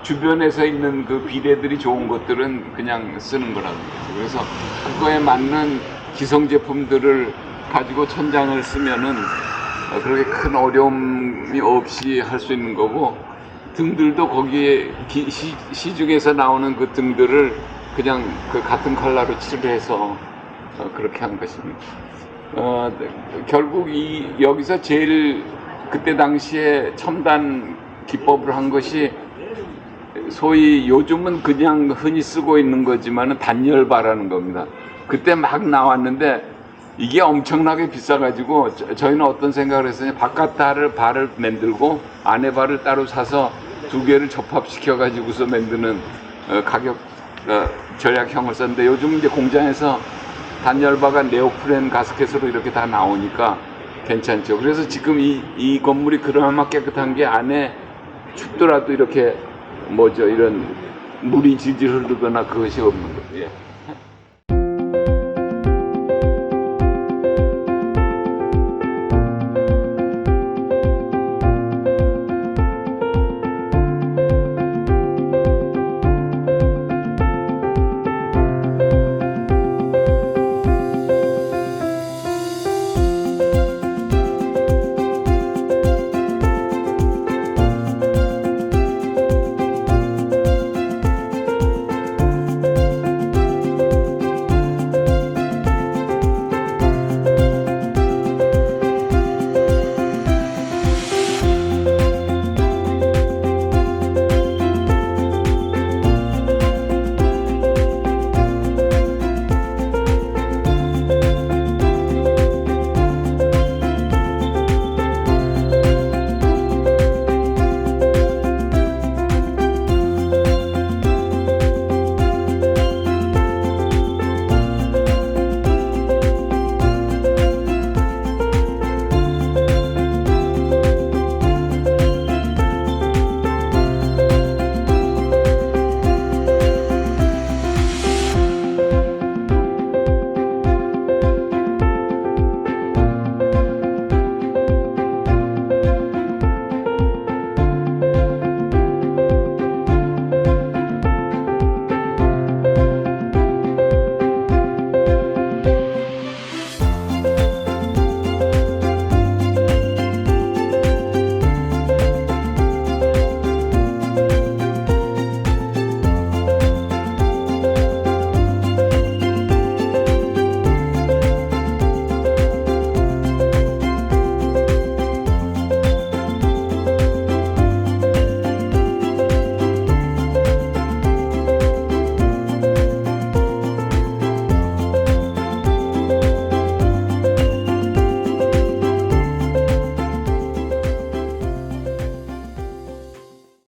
주변에서 있는 그 비례들이 좋은 것들은 그냥 쓰는 거라는 거죠. 그래서 그거에 맞는 기성 제품들을 가지고 천장을 쓰면은 그렇게 큰 어려움이 없이 할 수 있는 거고 등들도 거기에 시중에서 나오는 그 등들을 그냥 그 같은 컬러로 칠해서 그렇게 한 것입니다. 결국 여기서 제일 그때 당시에 첨단 기법을 한 것이 소위 요즘은 그냥 흔히 쓰고 있는 거지만은 단열바라는 겁니다. 그때 막 나왔는데 이게 엄청나게 비싸가지고 저희는 어떤 생각을 했으냐 바깥 발을 만들고 안에 발을 따로 사서 두 개를 접합시켜가지고서 만드는 가격 절약형을 썼는데 요즘 이제 공장에서 단열바가 네오프렌 가스켓으로 이렇게 다 나오니까 괜찮죠. 그래서 지금 이 건물이 그나마 깨끗한 게 안에 춥더라도 이렇게 이런 물이 질질 흐르거나 그것이 없는 거예요.